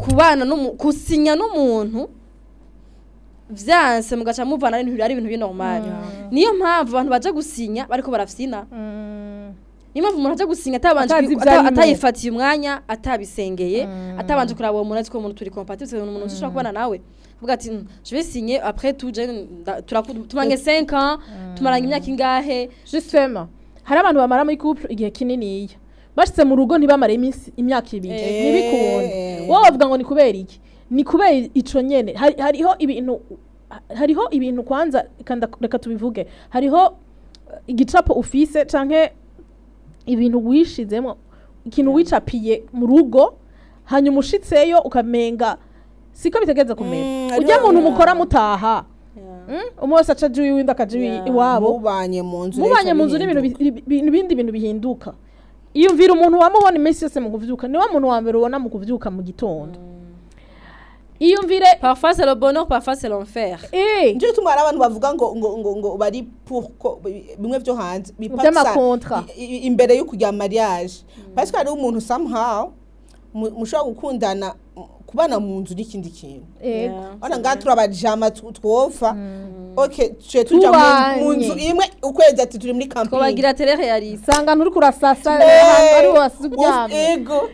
kubana kusinya n'umuntu vyanse mugaca muvana ari ibintu binormal niyo mpamvu abantu baje gusinya bariko barafsina niyo mpamvu umuntu aje gusinya atayifatiye umwanya atabisengeye atabanje kuraba uwo muntu ati ko umuntu turi compatible umuntu ushobora kubana nawe vuga ati je vais signer après tout tumange 5 ans tumaranye imyaka ingahe justement hari abantu bamara muri couple igihe kinini bashitse mu rugo ntibamare imyaka ibiri nibikunde wowe bavuga ngo ni kubera iki ni kubera ico nyene hariho ibintu kwanza reka tubivuge hariho igicapo ufise canke ibintu wishizemo ikintu wicapiye mu rugo hanyuma ushitseyo ukamenga siko bitegeze kumera ujya muntu mukora mutaha umwese acaje wiwinda akaje iwabo mubanye mu nzu n'ibindi bintu bihinduka iyumvira umuntu wamubona iminsi yose mu kuvyuka ni wa muntu wa mbere ubona mu kuvyuka mu gitondo iyumvire parfois c'est le bonheur parfois c'est l'enfer nje tumara abantu bavuga ngo bari pour bimwe byo hanze bipaksa imbere yo kujya mariage parce que ari umuntu somehow mushobora gukundana kubana mu nzu n'ikindi kintu ona ngatura abajama twofa okay tuje tuja mu nzu imwe ukwezi ati turi muri camping twabagira terere yari sanga nturi kurasasa ari wasubyama ego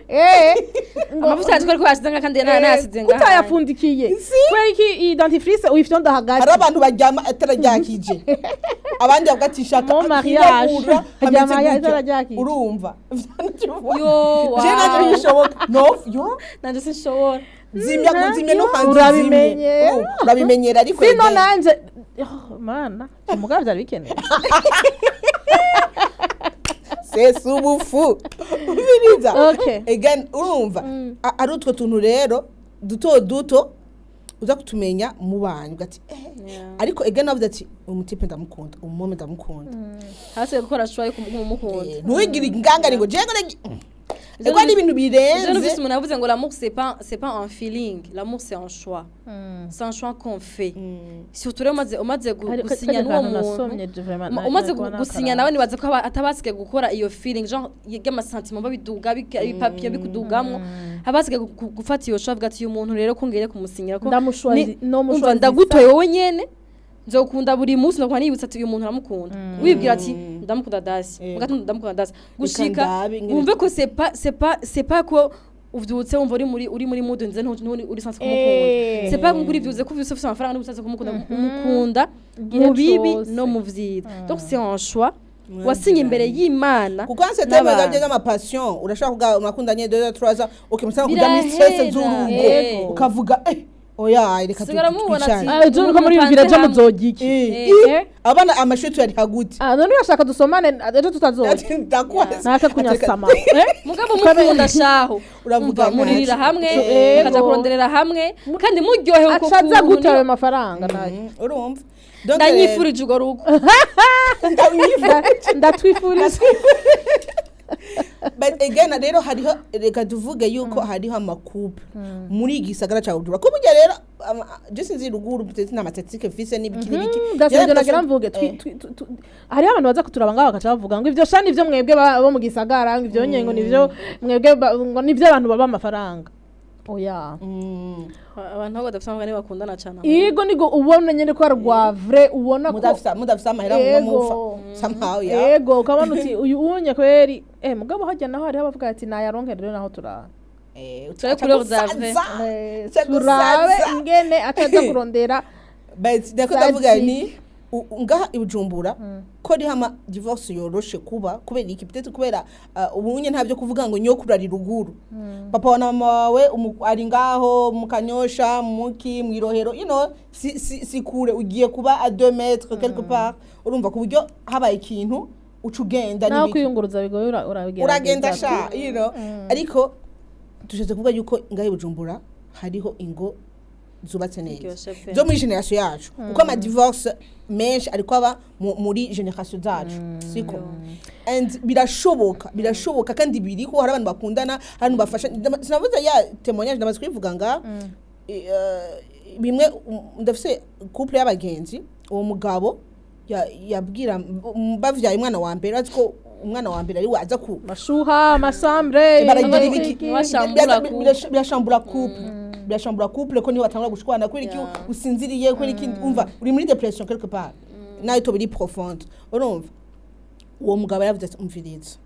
amavuta yatwe ko yasizenga kandi nasizenga utayafundikiye kweri ki identifice uyifyonda hagati hari abantu bajyama atarajyakije abandi bagatisha mu mariage hajyama atarajyakije urumva yo je naje bishoboka no yo naje sinshobora zimya no hanze urabimenyera ariko sino nanje mana umugabo byari bikeneye sese ubufu ubiriza okay again urumva ari utwo tuntu rero duto uza kutumenya mu banyu gati ariko again navuze ati umutipe ndamukunda umumome ndamukunda hase gukora shoye kumukunda ntuyigira ingangari ngo jengo ego ari ibintu birenze je n'ubise umuntu yavuze ngo l'amour c'est pas un feeling, l'amour c'est un choix, c'est un choix qu'on fait. Surtout rero umaze gusinya n'uwo muntu umaze gusinya nawe nibaza ko atabasike gukora iyo feeling genre y'amasentiment babiduga bipapiye bikudugamwo abasike gufata iyo choix ati uyu muntu rero ko ngere kumusinyira ko umva ndagutoye wowe nyene nzokunda buri munsi no nibutsa ati uyu muntu aramukunda wibwira ati ndamukunda dasi ugatunda ndamukunda dasi gushika wumve ko c'est pas ko uvyutse wumva uri muri mood nze uri sanse kumukunda c'est pas nguri vyuze ko vyose ufite amafaranga n'ubusaze kumukunda umukunda mu bibi no mu vyiza donc c'est un choix wasinye imbere y'Imana kuko anse teme gabye ngama passion urashaka kuga makundanye 2-3 ans ukimutsa kuja muri stress z'urugo ukavuga oya reka tukicana John ko muri bibira je muzogiki abana amashutu yari haguti none yashaka dusomane ejo tutazoga naka kunyasama mugabo mukunda shaho uravuga muririra hamwe kaza kuronderera hamwe kandi muryohe uko acaza gutawe amafaranga nayo urumva ndanyifurije ugo rugo ndatwifurije but again rero hariho reka tuvuge yuko hariho amakupe muri gisagara cha Bujumbura ko burya rero je sinzi ruguru bitetse n'amatetike fise n'ibiki ndasabye nagira mvuge hariho abantu baza kuturaba ngaho bakaca bavuga ngo ivyo shani ivyo mwebwe bo mu gisagara ngo ivyo nyengo nivyo mwebwe ngo nivyo abantu baba amafaranga oya abantu aho badafite amagani bakundana cyane yego nigo ubona nyene ko arwa vrai ubona ko mudafisa amahera mu mufa somehow ya yego ukabona uti uyu unye kweri mugabo hajya naho hariho abavuga ati nayaronkere rero naho turara turi kuri zavre turabe ingene ataza kurondera but ndavuga ni ngaha ibujumbura ko ri hama divorce yoroshe kuba kubera iki peut-être kubera ubunye ntavyo kuvuga ngo nyokurari ruguru papa wana mama wawe ari ngaho mukanyosha muki mwirohero si kure ugiye kuba à 2 mètres quelque part urumva ku buryo habaye ikintu ucugenda naho kwiyunguruza bigoye uragenda sha ariko tusheze kuvuga yuko ngahe ibujumbura hariho ingo zubatse neza zo muri generation yacu uko ama divorce menshi ariko aba muri generation zacu siko and birashoboka kandi biriho hari abantu bakundana hari bafasha sinavuze ya témoignage ndamaze kwivuga nga bimwe ndafise couple y'abagenzi uwo mugabo yabwira bavyaye umwana wa mbere aziko umwana wa mbere ari waza ku mashuha amasambre baragira ibiki birashambura couple ko ni watangura gushwana kweri ki usinziriye kweri ki umva uri muri depression quelque part nayo to biri profonde urumva uwo mugabo yavuze ati umviriza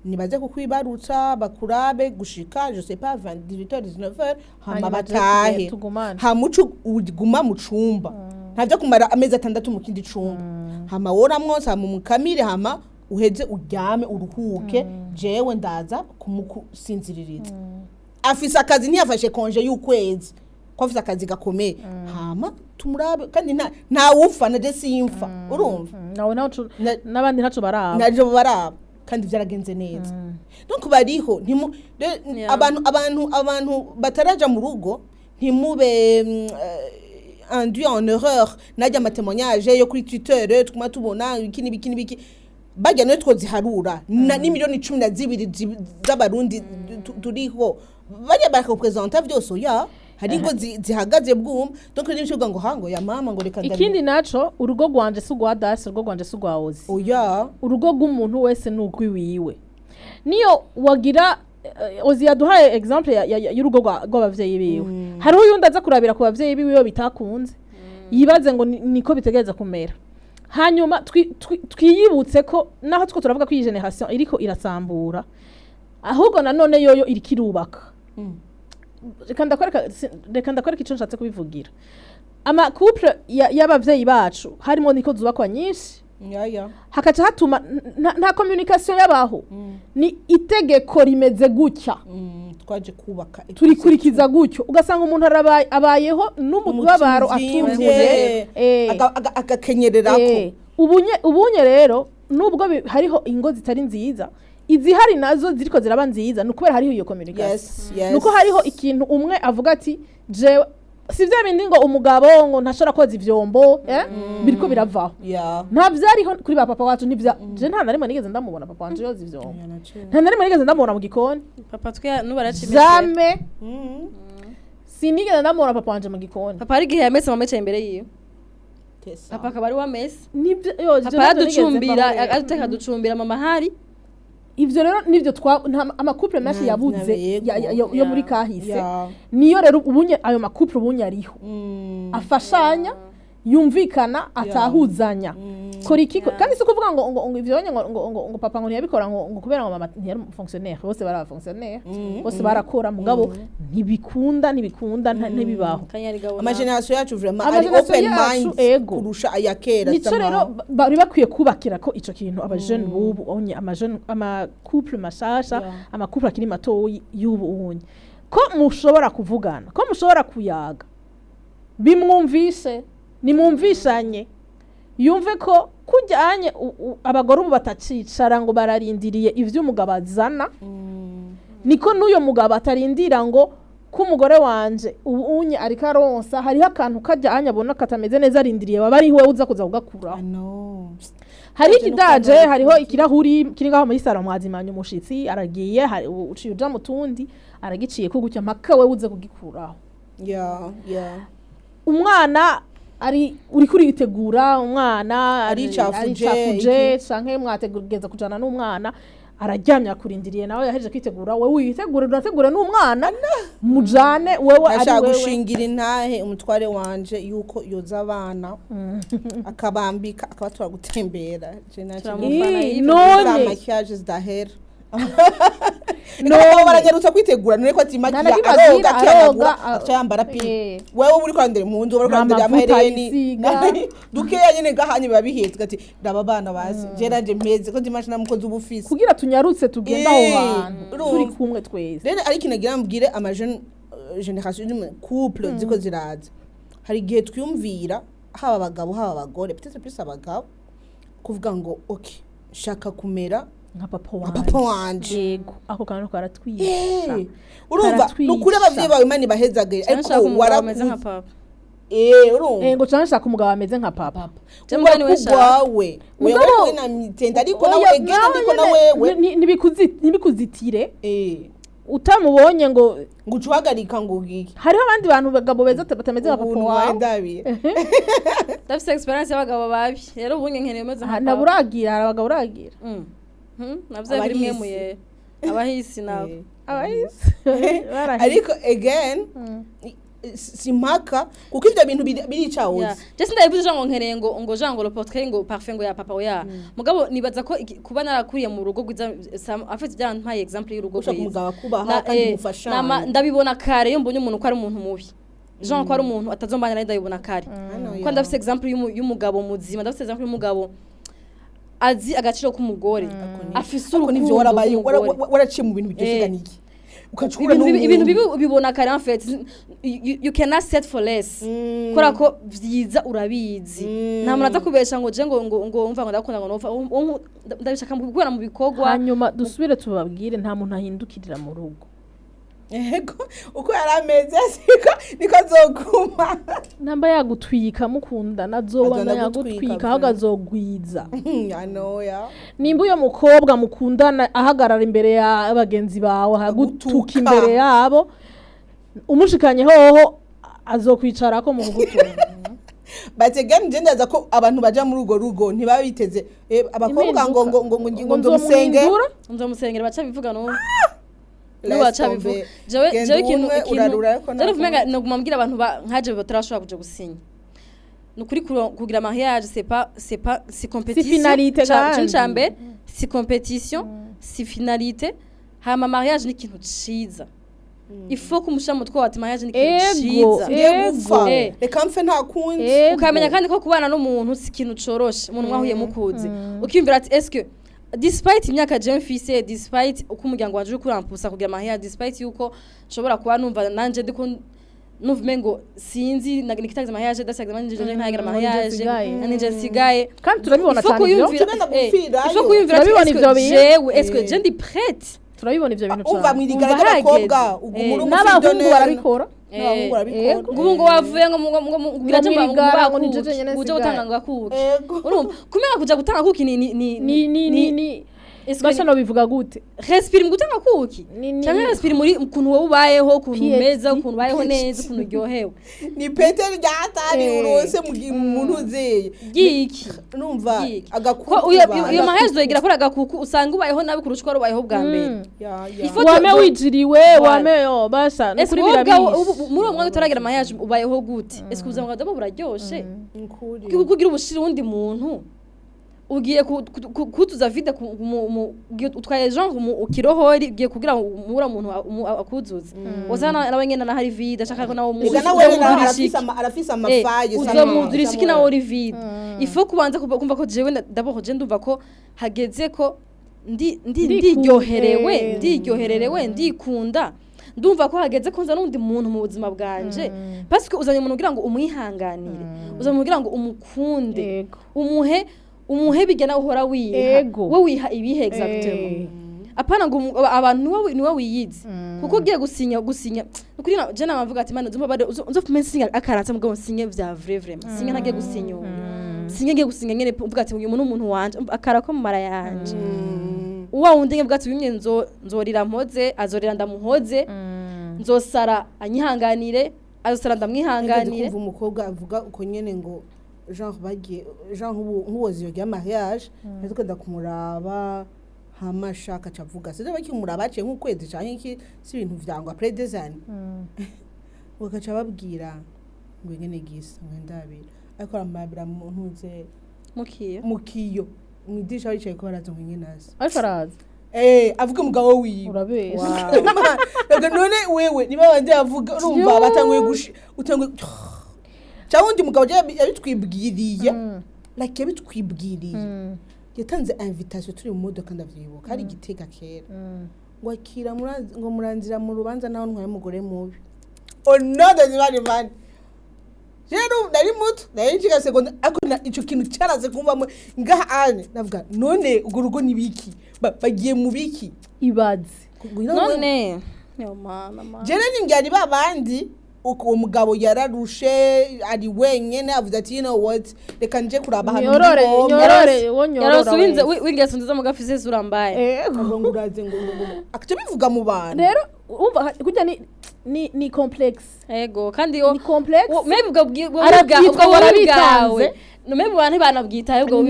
nibaze kukwibarutsa bakurabe gushika je sais pas 18h 19h hama batahe hamucu uguma mu cumba ntavyo kumara amezi 6 mu kindi cumba hama woramwo hama mukamire hama uheze uryame uruhuke jewe ndaza kumusinziririza afisa akazi ntiyafashe konje y'ukwezi ko afisa akazi gakomeye hama tumurabe kandi nta wufa na desi yimfa urumva nawe nabandi ntaco baraba najo baraba kandi vyaragenze neza donc bariho abantu bataraja mu rugo ntimube induit en erreur najya amatémoignage yo kuri Twitter tukuma tubona biki bajya no twoziharura ni miliyoni 12 z'abarundi turiho bajya bakapresenta vyose ya hari ngo zihagaze bwuma donc ni nshuga ngo hango ya mama ngo reka ikindi naco urugo gwanje sugwa dasi urugo gwanje sugwa ozi oya urugo gw'umuntu wese nugwi wiwe niyo wagira ozi yaduhaye example y'urugo rw'abavyeyi biwe hari uyundi aza kurabira ku bavyeyi biwe bitakunze yibaze ngo niko bitegereza kumera hanyuma twiyibutse ko naho two turavuga ko iyi generation iriko irasambura ahubwo nanone yoyo iriko irubaka reka ndakwereka ico nshatse kubivugira ama couple y'abavyeyi bacu harimo niko zubakwa nyinshi hakaca hatuma nta communication yabaho ni itegeko rimeze gutya twaje kubaka turikurikiza gutyo ugasanga umuntu abayeho n'umubabaro atumvuye agakenyererako ubunye rero nubwo hariho ingo zitari nziza izihari nazo ziriko ziraba nziza nukubera hariho iyo communication nuko hariho ikintu umwe avuga ati je si vya bindi ngo umugabo ngo ntashobora koza ivyombo biriko biravaho nta vyariho kuri ba papa wacu ntivya je nta narimwe nigeze ndamubona papa wanje yoza ivyombo nta narimwe nigeze ndamubona mu gikoni papa twe nubaracimese zame sinigeze ndamubona papa wanje mu gikoni papa ari gihe yamese mama yicaye imbere yiwe papa akaba ari wamese nibyo yo papa yaducumbira aduteka ducumbira mama hari ivyo rero nivyo amakouple menshi yabuze yo muri kahise niyo rero ubunye ayo makouple ubunye ariho afashanya yumvikana atahuzanya kora iki kandi si kuvuga ngo ivyo ngo papa ngo ntiyabikora ngo kubera ngo mama ntiyari fonctionnaire bose bara fonctionnaire bose barakora mugabo ntibikunda ntibibaho ama generation yacu vraiment ari open mind kurusha ayakera nico rero bari bakwiye kubakira ko ico kintu aba jeune bubu onye ama couple mashasha ama couple akiri matoyi y'ubu onye ko mushobora kuvugana ko mushobora kuyaga bimwumvise nimumvishanye yumve ko kujyanye abagore ubu batacicara ngo bararindiriye ivyo umugabo azana niko n'uyo mugabo atarindira ngo ko umugore wanje unye ariko aronsa hariho akantu kajyanye abona katameze neza arindiriye baba ari we uza kuza kugakura hari ikidaje hariho ikirahuri kiri ngaho muri salo mwazimanya umushitsi aragiye uciye uja mu tundi aragiciye ko gutya mpaka we uze kugikuraho umwana uri kuritegura umwana aricafuje canke mwategeza kujana n'umwana araryamye akurindiriye nawe yaheje kwitegura wewe witegura urategura n'umwana mujane wewe ari wewe gushingira intahe umutware wanje yuko yoza abana akabambika akabatura gutembera none makiyaje zidahera no baranyarutsa kwitegura none ko ati makiya aroga cyambara pi wewe uri kwandira impundu uri kwandira amahereni dukeya nyene gahanye babihetse gati ndaba bana bazi je nanje mpeze ko ndimashina mukozi ubufisi kugira tunyarutse tugenda aho hantu turi kumwe twese rero ariko nagira mbwire ama jeune generation de couple ziko ziraza hari gihe twiyumvira haba abagabo haba abagore peut-être plus abagabo kuvuga ngo okay shaka kumera nka papa wanje yego ako kantu karatwisha urumva nukuri abavyeyi bawe mani bahezagaye ariko warakomeza nka papa urumva ngo cyane shaka umugabo ameze nka papa cyangwa ni wewe wewe na mitenda ariko nawe gena ariko nawe nibikuzitire utamubonye ngo ucuhagarika ngo giki hariho abandi bantu bagabo beza batameze nka papa wawe dafite experience y'abagabo babi rero ubunye nkeneye umeze nka papa naburagira hari abagabo uragira navyo bimwe muye abahisi nabo abahisi ariko again simpaka kuko ivyo bintu biricawoze je sindabivuze ngo nkereye ngo jango le portrait ngo parfum ngo ya papa oya mugabo nibaza ko kuba narakuriye mu rugo gwiza afite bya mpaye example y'urugo gwiza umugabo kubaha kandi mufashanya ndabibona kare yo mbonye umuntu ko ari umuntu mubi Jean ko ari umuntu atazombanya nayo ndabibona kare ko ndafite example y'umugabo muzima ndafite example y'umugabo azi agaciro k'umugore afise urukundo nivyo waraciye mu bintu bigeshiganiki ukacukura ibintu bibona kare en fait you cannot set for less kora ko vyiza urabizi nta muntu atakubesha ngo je ngo umva ngo ndakunda ngo nofa ndabishaka mu gukora mu bikogwa hanyuma dusubire tubabwire nta muntu ahindukirira mu rugo ego uko yarameze siko niko zoguma namba yagutwika mukunda nazobana yagutwika hagazogwiza anoya nimba uyo mukobwa mukundana ahagarara imbere ya abagenzi bawe hagutuka imbere yabo umushikanye hoho azokwicara ko mu gutunga bategana je ndaza ko abantu baja muri ugo rugo ntibabiteze abakobwa ngo nzomusengera baca bivuga no nubacha bivuga jewe ikintu ndaruvumenga no kumambwira abantu nkaje batarashobora kuja gusinya nukuri kugira mariage c'est compétition chambe c'est compétition c'est finalité hama mariage ni ikintu ciza ifo kumusha mutwe wati mariage ni ikintu ciza reka mfe nta kundi ukamenya kandi ko kubana n'umuntu si ikintu coroshe umuntu mwahuye mukuze ukimvira ati est-ce que despite imyaka je mfise despite uko umuryango wanje uri kurampusa kugira mariage despite yuko nshobora kuba numva nanje ndiko nuvume ngo sinzi nikitagize mariage dasagize manje je ntagira mariage nanje sigaye kandi turabibona cyane ibyo ifo kuyumvira jewe est-ce que je ndi prête turabibona ivyo bintu cyane umva mwirigara y'abakobwa ugumura n'abahungu barabikora n'abahungu barabikora ngo wavuye ngo biraje ngo ni jeje nyene uje gutanga ngakuki urumva kumenya kuja gutanga kuki ni basha no bivuga gute respire mu gutanga kuki cyangwa respire muri ukuntu wowe ubayeho ukuntu umeze ukuntu ubayeho neza ukuntu uryohewe ni pete ryatari urose mu muntu uzeye giki numva agakuku iyo mahezo yegera kuri agakuku usanga ubayeho nabi kurusha uko ubayeho bwa mbere wame wijiriwe wame yo basha no kuri birabishi muri uwo mwaka utaragira amahezo ubayeho gute ese ubuzima bwawe buraryoshe kugira ubushira undi muntu ugiye kutuza vide utwaye Jean ukirohori ugiye kugira umura umuntu akuzuza uzana nabanyene na hari vide ashaka ko nawo arafisa amafaye uzomuzurishiki nawo uri vide ifo kubanza kumva ko jewe d'abord je ndumva ko hageze ko ndiryoherewe ndikunda ndumva ko hageze ko nza n'undi muntu mu buzima bwanje parce que uzanye umuntu kugira ngo umwihanganire uzanye kugira ngo umukunde umuhe bigena uhora wiha we wiha ibihe exactement apana ngo abantu niwe wiyizi kuko ugiye gusinya kuri je namavuga ati mana uzumva bade uzofume singa akaratsa mugabo sinye vya vrai vraiment singa ntagiye gusinya singa ngiye gusinya nyene uvuga ati uyu muntu wanje akara ko mu mara yanje uwa wundi ngiye ati bimwe nzorira mpoze azorira ndamuhoze nzosara anyihanganire azosara ndamwihanganire kumva umukobwa avuga uko nyene ngo genre bagiye genre nk'uwoziyo ya mariage natwe ndakumuraba hamashaka cavuga sije bakimuraba aciye nk'ukwezi cyane iki si ibintu vyangwa après des années bakaca babwira ngo ngene gisa ngandabira ariko aramabira mu ntuze mukiyo mwidisha wicaye ko baraza ngene nasi ariko araza avuga umugabo wiwe urabesha none wewe niba banje avuga urumva batanguye utanguye cyawundi mugabo yabitwibwiriye like yabitwibwiriye yatanze invitation turi mu modoka ndavyibuka hari igitega kera ngo akira ngo muranzira mu rubanza naho ntwaye umugore mubi onoda nibari mani rero nari muto nari nshika seconde akona ico kintu cyaraze kumva ngaha ane navuga none ugo rugo nibiki bagiye mu biki ibaze none yo mama jere ningyari babandi uko mugabo yararushe ari wenyene avuze ati you know what reka nje kuraba hano nyorore yarasubize wingese nziza mugafise sura mbaye ngo uraze ngo akace bivuga mu bantu rero umva kujya ni complex ego kandi yo ni complex maybe ubwo barabitanze no maybe abantu banabwitaye ubwo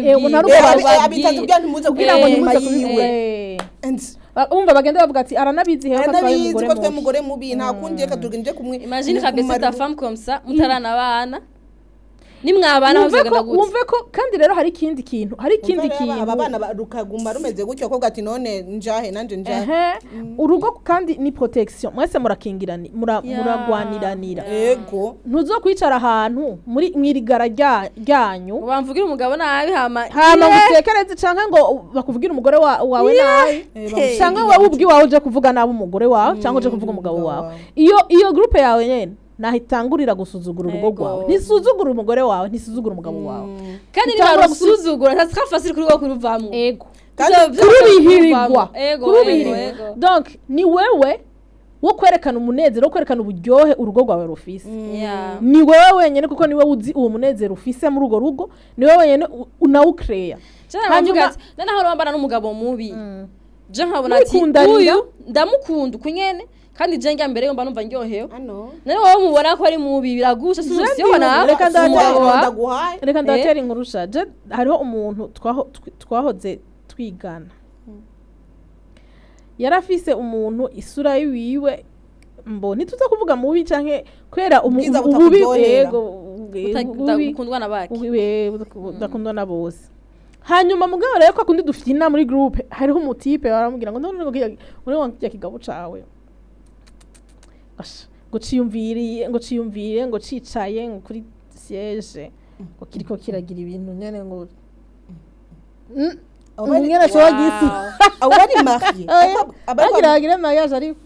abitatu byantu muze kugira ngo nyuma yiwe umva bagenda bavuga ati aranabizi heho ko twaye umugore mubi nta kundi reka tugenje kumwe imagine kabisa ta femme comme ça mutarana abana nimwabana bazagenda gute wumve ko kandi rero hari ikindi kintu abana rukaguma rumeze gutyo ko gati none njahe nanje njahe urugo kandi ni protection mwese murakingirani muragwaniranira yego ntuzo kwicara ahantu muri mwirigara ryanyu bamvugira umugabo nabi hama gutekereza canke ngo bakuvugira umugore wawe nabi canke wowe ubwi wawe uje kuvuga nabi umugore wawe canke uje kuvuga umugabo wawe iyo groupe yawe nyene nahitangurira gusuzugura urugo rwawe ntisuzugura umugore wawe ntisuzugura umugabo wawe kandi niba gusuzugura ntasafasiri kuri wo kuruvamo ego kurubihirirwa donc ni wewe wo kwerekana umunezero wo kwerekana uburyohe urugo rwawe rufise ni wewe wenyene kuko ni wewe uzi uwo munezero ufise muri urwo rugo ni wewe wenyene unawucreya hanyuma naho urambana n'umugabo mubi je nkabona ati uyu ndamukunda kunyene kandi je njya mbere mba numva ndyohewe none wowe mubona ko ari mubi biragusha siyobona reka ndatera ingurusha je hariho umuntu twahoze twigana yarafise umuntu isura yiwe mbo ntituza kuvuga mubi canke kwera ububi yego ukundwa nabaki udakundwa na bose hanyuma mugabo rero ko akundi dufite ina muri groupe hariho umutipe baramubwira ngo none ngo wangiye kigabo cawe ngo ciyumvire ngo cicaye ngo kuri siège ngo kiriko kiragira ibintu nyene ngo nyene cyo gisi abari marié abagiragira mariage ariko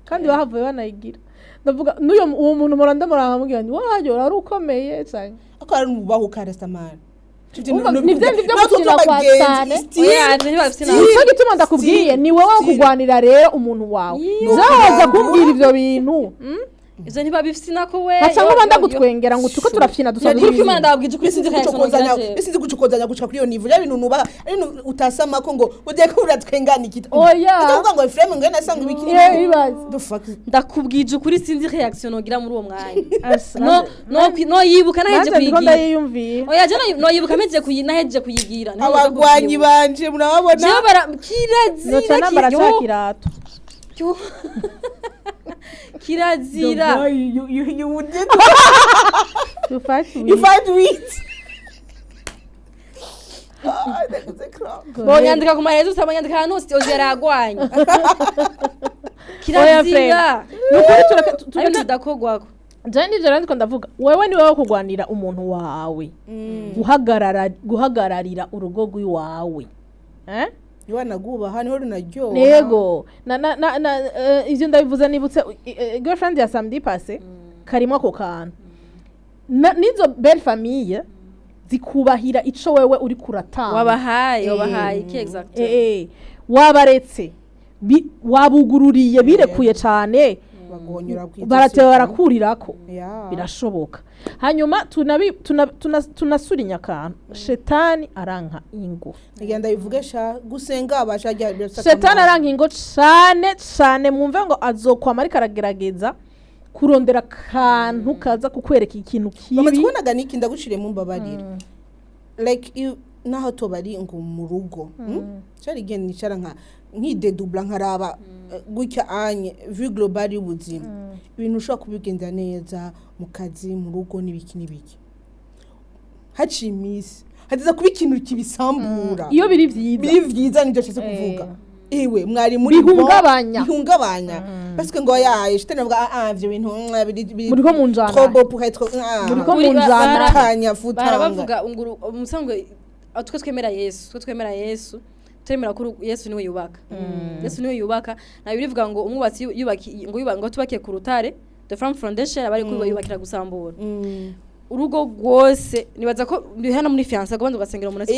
kandi bahavuye banayigira ndavuga n'uyo uwo muntu muranda muramubwira ngo waje ari ukomeye cyane ako ari mubaho karestamana nivyo gukina kwa cyane nicyo gituma ndakubwiye ni wowe kugwanira rero umuntu wawe zaza kumbwira ivyo bintu ivyo ntibabifise nako we baca nk'ubanda gutwengera ngo tuko turafyina dusa kuri kwimana ndababwije kuri sinzi reaction sinzi gucokozanya gushika kuri iyo nivo ya bintu nuba ari utasama ko ngo ugiye ko uratwengana iki oya uvuga ngo frame ngo nasanga ibiki ibibazo ndakubwije kuri sinzi reaction nogira muri uwo mwanya no yibuka naheje kuyigira oya je no yibuka meje naheje kuyigira abagwanyi banje murababona je bara kirazira baracakirato kirazira you did you fight with bonyandika ku marezo usabanyandika hano ozera agwanya kirazira nukuri tureka tudakogwako jani jara ndiko ndavuga wewe ni wewe kugwanira umuntu wawe guhagararira urugo rw'iwawe Iwana gubaha niho runaryoha yego ivyo ndabivuze nibutse girlfriend ya samedi passé karimo ako kantu nizo belle famille zikubahira ico wewe uri kuratanga wabahaye iki exactly wabaretse wabugururiye birekuye cyane baratewe barakurirako birashoboka hanyuma tunasurinya akantu shetani aranka ingo igenda bivugesha gusenga abashajya shetani aranka ingo cyane mwumve ngo azokwama ariko aragerageza kurondera akantu kaza kukwereka ikintu kibi bamaze kubonaga niki ndagushire mu mbabarira like naho tobari ngo mu rugo cyari genda nicara nkidedubla nkaraba gutya anye vue global y'ubuzima ibintu ushobora kubigenda neza mu kazi mu rugo n'ibiki haci imisi hatiza kuba ikintu kibisambura iyo biri vyiza nibyo cyose kuvuga ewe mwari muri bihungabanya parce que ngo yaye je tenavuga ivyo bintu muri ko munjana trop pour être muri ko munjana kanya futanga barabavuga nguru umusanzwe atwe twemera Yesu twemera ko Yesu niwe yubaka Yesu niwe yubaka na birivuga ngo umwubatsi yubaki ngo tubake ku rutare the from foundation abari kuyubakira gusambura urugo rwose nibaza ko hano muri fiance agomba ugasengera umuntu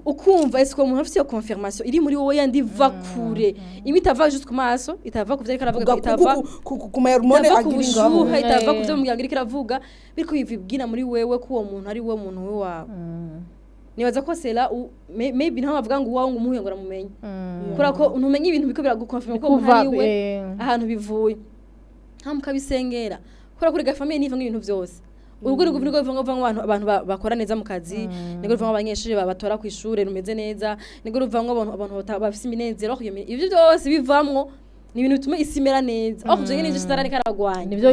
ukumva ese ko umuntu afite iyo confirmation iri muri wowe yandi va kure imitava juste ku maso itava ku vyariko aravuga itava ku ma hormone agiringaho itava ku vyo mu muganga iriko aravuga biriko bivibwira muri wewe ko uwo muntu ari we muntu wawe nibaza ko sela maybe nta bavuga ngo uwawe ngo umuhe ngo ramumenye kora ko ntumenye ibintu biko biragukonfirma ko umuntu ari we ahantu bivuye nta mukabisengera kora kuri gafamiye nivanga ibintu byose urugo rw'ubwo ruvanga abantu bakora neza mu kazi nego ruvanga abanyeshuri babatora ku ishure rumeze neza nego ruvanga abantu bafise iminezero ibyo byose bivamwo ni ibintu bituma isimera neza aho kuje n'ivyo sitarari karagwanya nivyo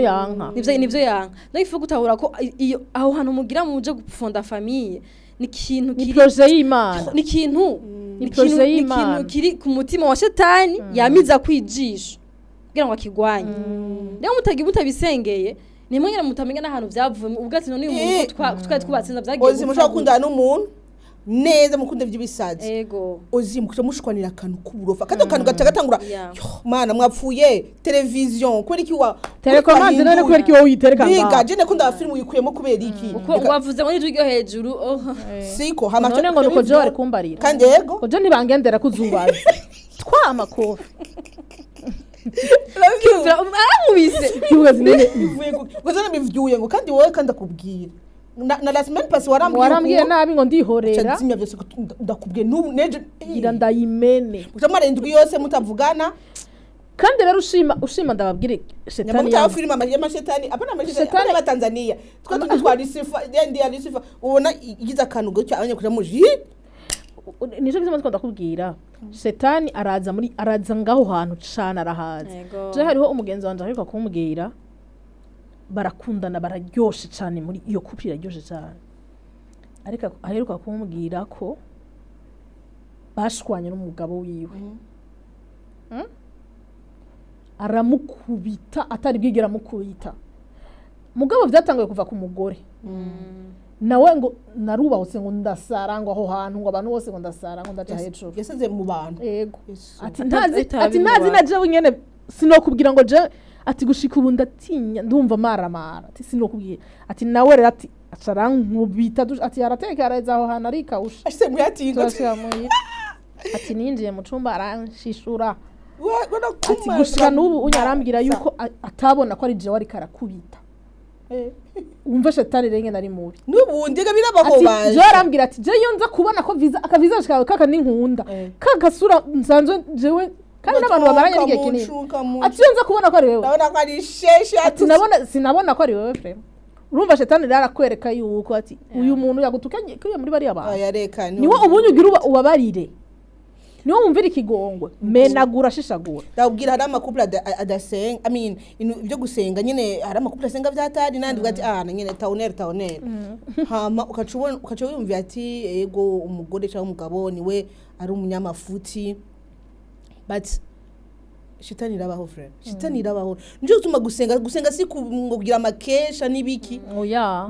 yanka no ifu gutahura ko iyo aho hantu mugira muje gufunda famille ni kintu kiri projet y'Imana ni kintu kiri ku mutima wa shetani yamiza kwijisha kugira ngo akigwanye rero mutabisengeye nimwe nyine mutamenya n'ahantu byavuye ubwatsi none uyu muntu twari twubatsinda byagiye ozi mushaka kundana n'umuntu neza mukunde by'ibisazi yego ozi mushwanira akantu kuburofa kandi akantu gatangura mana mwapfuye television kweri ki wa telecommande none kweri ki wo uyitereka biga je nekunda afilmu yikuyemo kubera iki wavuze ngo nijyo hejuru siko hama none ngo nuko jo ari kumbarira kandi yego ko jo nibangendera kuzubaza twama kofi aramubise ngozana bivyuye ngo kandi wowe kandi akubwira na last man pass warambwiye nabi ngo ndihorera cyazimya byose ndakubwiye n'ubu neje gira ndayimene mutamara indwi yose mutavugana kandi rero ushima ndababwire shetani ya film amashetani apana amashetani ba Tanzania twari sifa ndi ari sifa ubona igiza kantu go cyanye kuja muji nico gizema twanda kubwira shetani araza ngaho hantu cana arahaza je hariho umugenzi wanje ariko kumbwira barakundana bararyoshe cyane muri iyo couple iraryoshe cyane ariko aheruka kumbwira ko bashwanye n'umugabo wiwe aramukubita atari bwigera mukubita mugabo byatanguye kuva ku mugore nawe ngo narubahutse ngo ndasarangwa aho hantu ngo abantu bose ngo ndasarangwa ndaca hejuru yaseze mu bantu yego ati ntazi na jewe nyene sinokubwira ngo je ati gushika ubu ndatinya ndumva maramara ati sinokubwira ati nawe rero ati acarankubita ati yarateka areza aho hantu ari kawusha ase muyatingo ati ninjiye mu cumba aranshishura ati gushika n'ubu unyarambwira yuko atabona ko ari jewe ariko arakubita umva shetani renge nari mubi n'ubundi ga birabaho baje je arambwira ati je iyo nza kubona ko akaviza shikawe kaka ninkunda kagasura nsanzwe jewe kandi n'abantu bamaranye n'igihe kinini ati iyo nza kubona ko ari wewe ndabona ko ari sheshe ati sinabona ko ari wewe frère urumva shetani rero arakwereka yuko ati uyu muntu yagutukanye kiyo muri bari abantu niwo ubunye ugira ubabarire niwo wumvira ikigongwe menagura shishagura ndabwira hari amakupla adasenga ibyo gusenga nyine hari amakupla asenga byatari nandi bwati nyine taonere hama ukaca wiyumvira ati yego umugore cyangwa umugabo niwe ari umunyamafuti but shitani irabaho friend shitani irabaho nje gutuma gusenga si kugira amakesha nibiki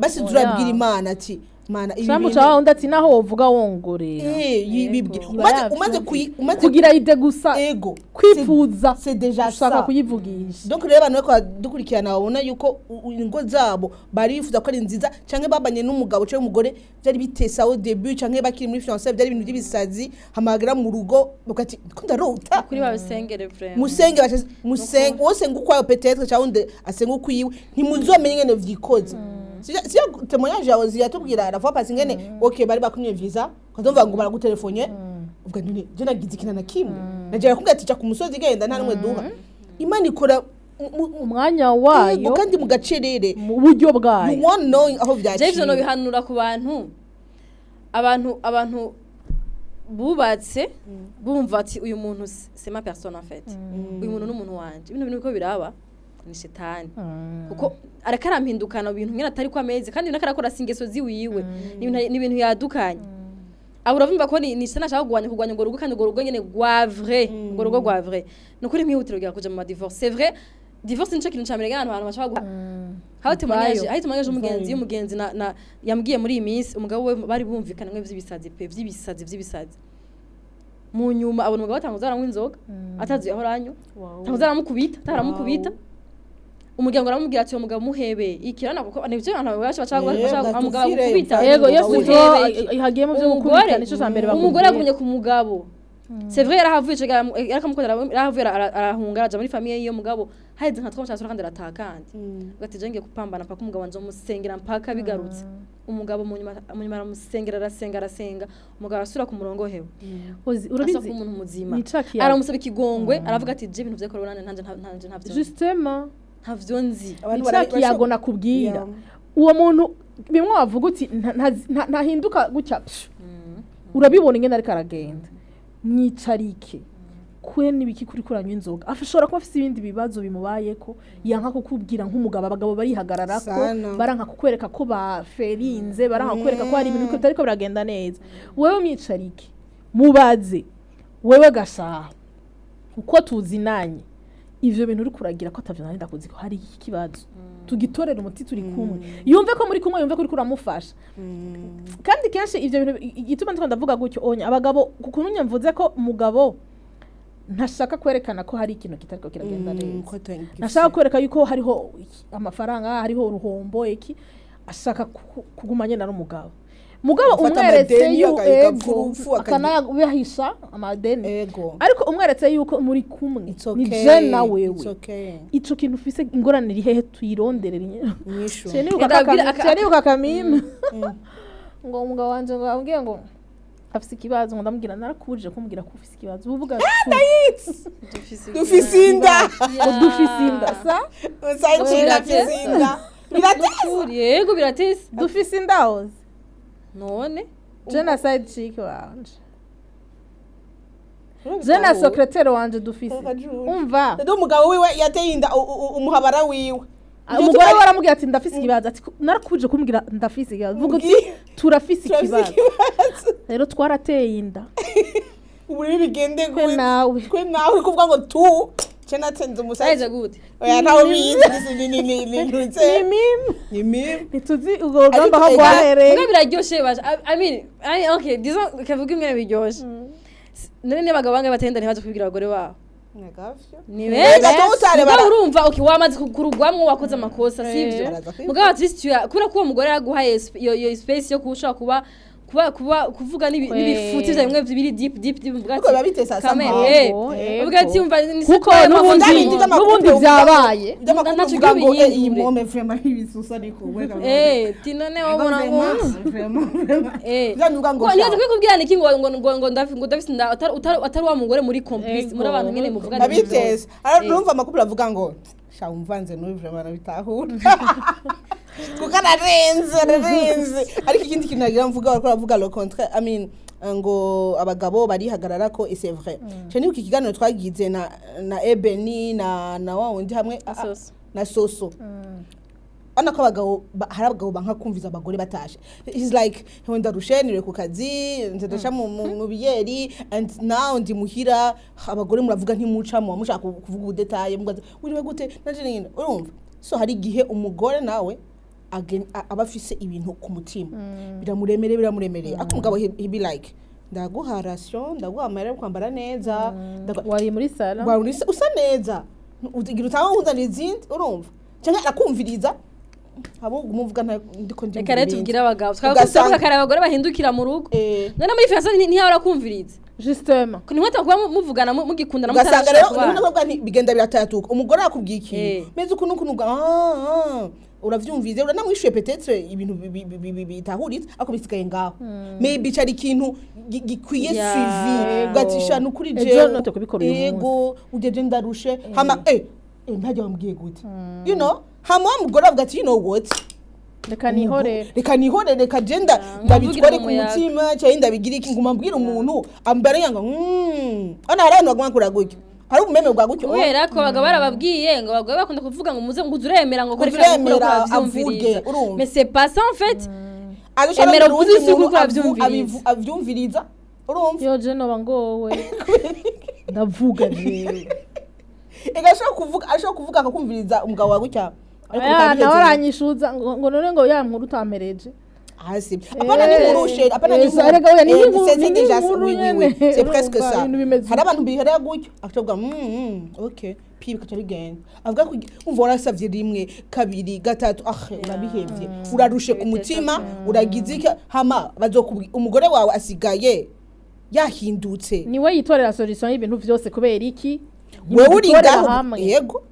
basi turabwira Imana ati mana ibintu cyangwa undi ati naho wovuga wongorera umaze kugira ide gusa ego kwifuza c'est déjà ça kuyivugisha donc rero abantu ko dukurikirana babona yuko ingo zabo barifuza ko ari nziza canke babanye n'umugabo cyangwa umugore byari bitesa au début canke bakiri muri fiancé byari ibintu by'ibisazi hamagara mu rugo bakati ko ndarota kuri babisengere vraiment musenge wose ngukwayo peut-être cyangwa undi asenga ukwiwe ntimuzomenye ngene vyikoze siya témoignage yawe ziyatubwira la fois passée ngene okay bari bakumye visa kazomva ngo baragutelefonye uvuga none je nagize ikinana kimwe najera kumbwira ati ku musozi genda nta numwe duha Imana ikora umwanya wayo kandi mu gacerere mu buryo bwayo you want know aho byakira je no bihanura ku abantu bubatse bumva ati uyu muntu c'est ma personne en fait uyu muntu n'umuntu wanje ibintu biko biraba ni shetani kuko arakarampindukana ibintu nyine atari kwa meze kandi nakarakora singeso ziwiwe ni ibintu yadukanye aburavumva ko ni sana shaka kugwanya ngo rugo kandi ngo rugo nyene gwa vrai ngo rugo gwa vrai nukuri mwihutiro gya kuja mu divorce c'est vrai divorce nico kintu cyamere gana abantu bashaka hawete manyaje umugenzi na yambwiye muri iyi minsi umugabo we bari bumvikana mwe by'ibisazi by'ibisazi mu nyuma abona umugabo atanguza aramwinzoga atazi aho ranyo tanguza aramukubita umugabo aramubwira ati umugabo muhebe ikirana kuko nibyo abantu bashaka umugabo kubita yego yesu to ihagiye mu byo gukubita nico cyambere bakubwira umugore yagumye ku mugabo c'est vrai yarahavuye yarakamukora yarahavuye arahunga araja muri famille yiyo mugabo haize nka twamashaka kandi atakandi ugati jenge kupambana paka umugabo nzo musengera mpaka bigarutse umugabo mu nyuma aramusengera arasenga umugabo asura ku murongo hewe urabizi umuntu muzima aramusaba ikigongwe aravuga ati je ibintu byakora nanje ntavyo justement ntavyo nzi abantu yagona kubwira uwo muntu bimwe wavuga uti ntahinduka gutya urabibona ingene ariko aragenda mwicarike kwe nibiki kuri kuranywa inzoga afashora kuba afite ibindi bibazo bimubayeko yanka kukubwira nk'umugabo abagabo barihagararako baranka kukwereka ko baferinze baranka kukwereka ko hari ibintu bitariko biragenda neza wewe mwicarike mubaze wewe gasaha uko tuzinanye ivyo bintu uri kuragira ko atavyo nari ndakuzi ko hari iki kibazo tugitorera umuti turi kumwe yumve ko muri kumwe yumve ko uri kuramufasha kandi kenshi ivyo bintu igituma ndavuga gutyo onye abagabo kukuntu nyamvuze ko umugabo ntashaka kwerekana ko hari ikintu kitariko kiragenda neza ntashaka kwereka yuko hariho amafaranga hariho uruhombo iki ashaka kugumanye na umugabo umweretse yuko akanayahisha amadeni ariko umweretse yuko muri kumwe ni je na wewe ico kintu ufise ingorane iri hehe tuyironderere nyisho cyanibuka kamime ngo umugabo wanje ngo ambwiye ngo afise ikibazo ngo ndamubwira narakubuje kumbwira ko ufise ikibazo uvuga dufise inda sa usayicinda yego biratese dufise inda none jena side chick wanje jena secretary wanje dufise umva ndo umugabo wiwe yateye inda umuhabara wiwe umugore waramubwira ati ndafise ikibazo ati narakuje kumbwira ndafise ikibazo vuga uti turafise ikibazo rero twarateye inda ubu bigende kwe nawe kuvuga ngo tu Chena tenzo musaje gute oya ntawe bizi ni meme nituzi ubwo rugamba aho gwahereye ngo biraryoshe baje I mean okay disons kavuga imwe biryoshe none bagabo bangaye batenda ntibaje kubwira abagore babo ni beza urumva okay wamaze kurugwamwo wakoze amakosa sivyo mugabo at least kura ko umugore yaguhaye iyo space yo kushaka kuba kuvuga n'ibifuti vya bimwe biri deep kuko biba bitesa sama uvuga ati umva ni kuko n'ubundi vyabaye ndakuvuga ngo iyi mome vraiment ibisusa ariko tinone wabona ngo ndanuga ngo niyo tukubwira niki ngo ndafise atari wa mugore muri complice muri abantu nyene muvuga nabitesa arumva amakupula avuga ngo sha umvanze no vraiment nabitahura kuko narenze ariko ikindi kintu nagira mvuga bariko bavuga le contraire I mean ngo abagabo barihagarara ko c'est vrai je ni ukikiganiro twagize na Ebeni na wa wundi hamwe na Soso ana ko abagabo hari abagabo banka kumviza abagore batashe he's like wenda rushenire ku kazi ndadasha mu biyeri and now ndi muhira abagore muravuga ntimuca mu mushaka kuvuga ubudetaye mugaza uriwe gute naje nyine urumva so hari gihe umugore nawe abafise ibintu ku mutima biramuremereye akumugabo he be like ndaguha ration ndaguha amahera kwambara neza wari muri sala usa neza ugira utaho uzana izindi urumva cyangwa akumviriza abo umuvuga ndiko ndi reka rero tubwira abagabo twavuga kare abagore bahindukira mu rugo none muri fiasa ntiyabara kumviriza justement kuni mwata kuba muvugana mugikundana mutasanga rero nabwo bigenda biratatuka umugore akubwiye ikintu meze ukuntu uravyumvize uranamwishuye peut-être ibintu bitahuritse ako bisigaye ngaho maybe cari ikintu gikwiye suivi ugatisha nukuri yego ujeje ndarushe hama ntajya wambwiye gute you know hama umugore avuga ati you know what reka nihore reka genda ndabitware ku mutima cyangwa ndabigira iki nguma mbwira umuntu ambare yanga ana hari abantu baguma kuraguke hari umeme bwa gutyo wera ko bagabo barababwiye ngo bagabo bakunda kuvuga ngo muze nguzuremera ngo kore kura avuge mais c'est pas ça en fait emera uzi ko avyumviriza urumva yo je no bangowe ndavuga je ashobora kuvuga akakumviriza umugabo wa gutya nawe aranyishuza ngo none ngo ya nkuru utamereje hasi apana ni murushe apana ni c'est presque ça hari abantu biherera gutyo akavuga okay pibi kaca bigenda avuga ko umva warasavye rimwe kabiri gatatu urabihevye urarushe ku mutima uragizika hama bazokubwira umugore wawe asigaye yahindutse niwe yitorera solution y'ibintu vyose kubera iki wewe uri ngaho yego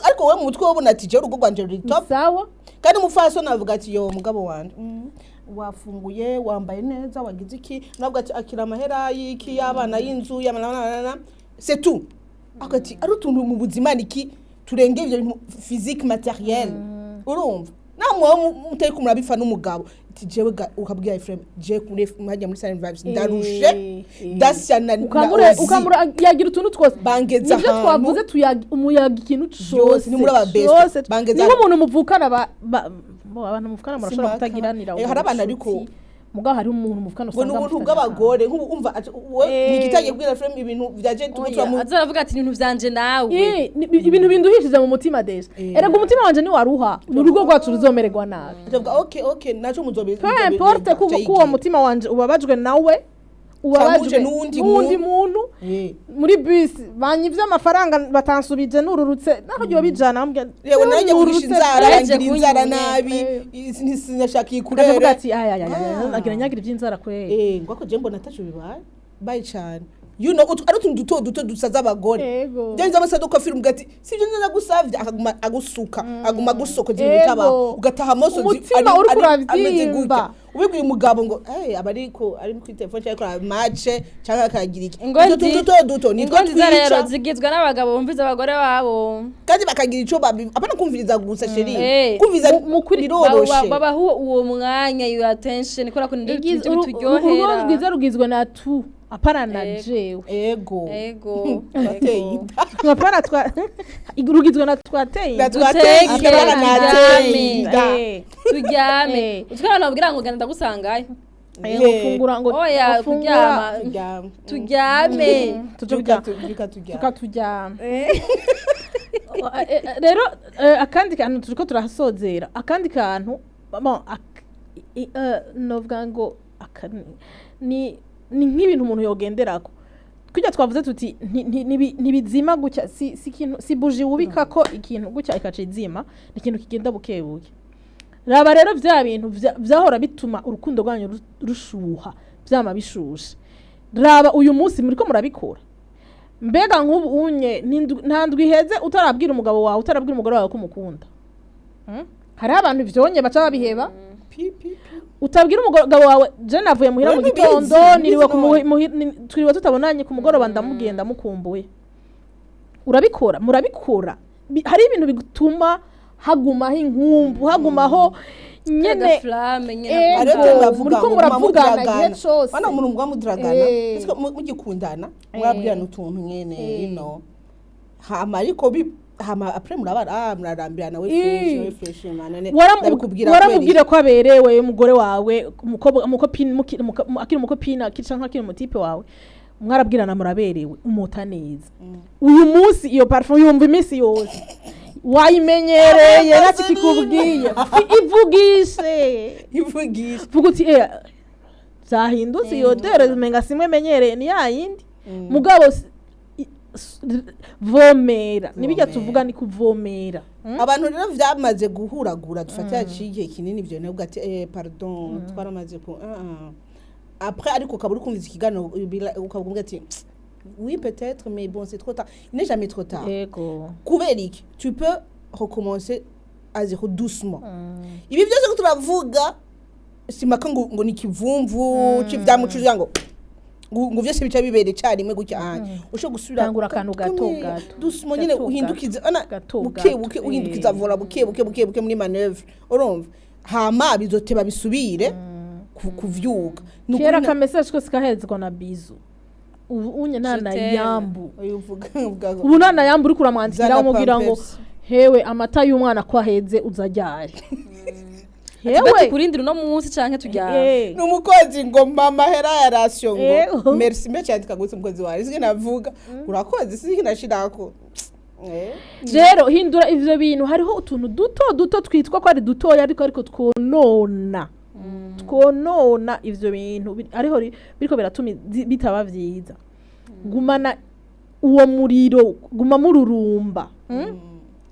ariko wewe mu mutwe wabona ati je urugo rwanje ruri top sawa kandi umufaso navuga ati yo mugabo wanje wafunguye wambaye neza wagize iki navuga ati akira amahera y'iki y'abana y'inzu y'amanana c'est tout akati ari utuntu mu buzima niki turenge ivyo bintu physique matériel urumva namwe mutari kumurabifa n'umugabo ati jewe ukabwiye frame je kure mwajya muri Silent Vibes ndarushe dasyana ukamura yagira utuntu twose bangeza nivyo twavuze umuyaga ikintu cyose ni muri aba best bangeza niho umuntu muvukana abantu muvukana murashobora kutagiranira hari abantu ariko mugabo hari umuntu muvukana usanga ngo n'ubuntu bw'abagore nk'umva nikitagiye kubwira frame ibintu byaje tuba azavuga ati ibintu vyanje nawe ibintu binduhishije mu mutima deje erega umutima wanje ni waruha urugo rwacu ruzomererwa nabi okay naco muzobe peu importe kuko mutima wanje ubabajwe nawe ubabajwe n'undi muntu muri bus banyivye amafaranga batansubije nururutse naho giye bijana ambye yewe naje kurisha inzara ngira inzara nabi sinashaka ikurere ndavuga ati nagira nyagira ivy'inzara kwe ngwako je mbona tacho bibaye bye cyane you know ari utuntu duto dusaza abagore byanze amasado ko film gati sivyo nza gusavye akaguma agusuka aguma gusokoza ibintu taba ugataha moso ameze gutya ubibwiye umugabo ngo abariko ari ku telefone cyangwa match cyangwa akagira iki duto ni twiza rero zigizwe n'abagabo bumviza abagore babo kandi bakagira ico apana kumviriza gusa sheri kumviza mukuri biroroshe babaho uwo mwanya your attention kora ko ndivyo bituryohera urugo rwiza rugizwe na tu apana na jewe ego apana rugizwe na twateye turyame utwana ubwira ngo genda ndagusangaye ngufungura ngo oya turyame turyame rero akandi kantu turiko turahasozera akandi kantu novuga ngo ni nk'ibintu umuntu yogenderako kujya twavuze tuti ntibizima gutya si buji wubika ko ikintu gutya ikacizima ni ikintu kigenda bukebuke raba rero vya bintu vyahora bituma urukundo rwanyu rushuha vyama bishushe raba uyu munsi muriko murabikora mbega nk'ubu unye ntandwi iheze utarabwira umugabo wawe utarabwira umugore wawe ko umukunda hariho abantu ivyonye baca babiheba utabwira umugabo wawe je navuye muhira mu gitondo niriwe twiriwe tutabonanye ku mugoroba ndamubwiye ndamukumbuye urabikora murabikora hari ibintu bituma hagumaho inkumbu hagumaho nyene muriko muravugana igihe cose bana umuntu mugwa mudragana mugikundana mwabwirana utuntu nyene hama ariko hama apre murarambirana we fresh manane waramubwira ko aberewe umugore wawe akiri umukopina canke akiri umutipe wawe mwarabwirana muraberewe umuta neza uyu munsi iyo parfum yumva iminsi yose wayimenyereye nati kikubwiye ivugishe vuga uti zahindutse iyo dere zimenga simwe menyereye ni yayindi mugabo vomera nibijya tuvuga ni kuvomera abantu rero vyamaze guhuragura dufatira cigihe kinini byo nebwo ati pardon twaramaze ku après ariko kaburi kumviza ikigano ukavuga ati oui peut-être mais bon c'est trop tard il n'est jamais trop tard kuberiki tu peux recommencer à zéro doucement ibi byose ko turavuga simaka ngo nikivumvu civyamucuza ngo vyose bica bibere cyari imwe gutya hanje usho gusubira tangura kantu gato doucement nyine uhindukiza buke uhindukiza vola buke muri maneuve urumva hama bizoteba bisubire kuvyuka kera ka message ko sikahezwa na bizu unye nana yambu ubu nana yambu uri kuramwandikira umubwira ngo hewe amata y'umwana ko aheze uzajyari hewe kurindira no munsi canke tujyana numukozi ngo mama hera ya ratio ngo merci me cyandika gutse umukozi wawe sike navuga urakoze sike nashirako rero hindura ivyo bintu hariho utuntu duto twitwa ko ari dutoya ariko twonona ivyo bintu ariho biriko biratuma bitaba vyiza gumana uwo muriro guma mururumba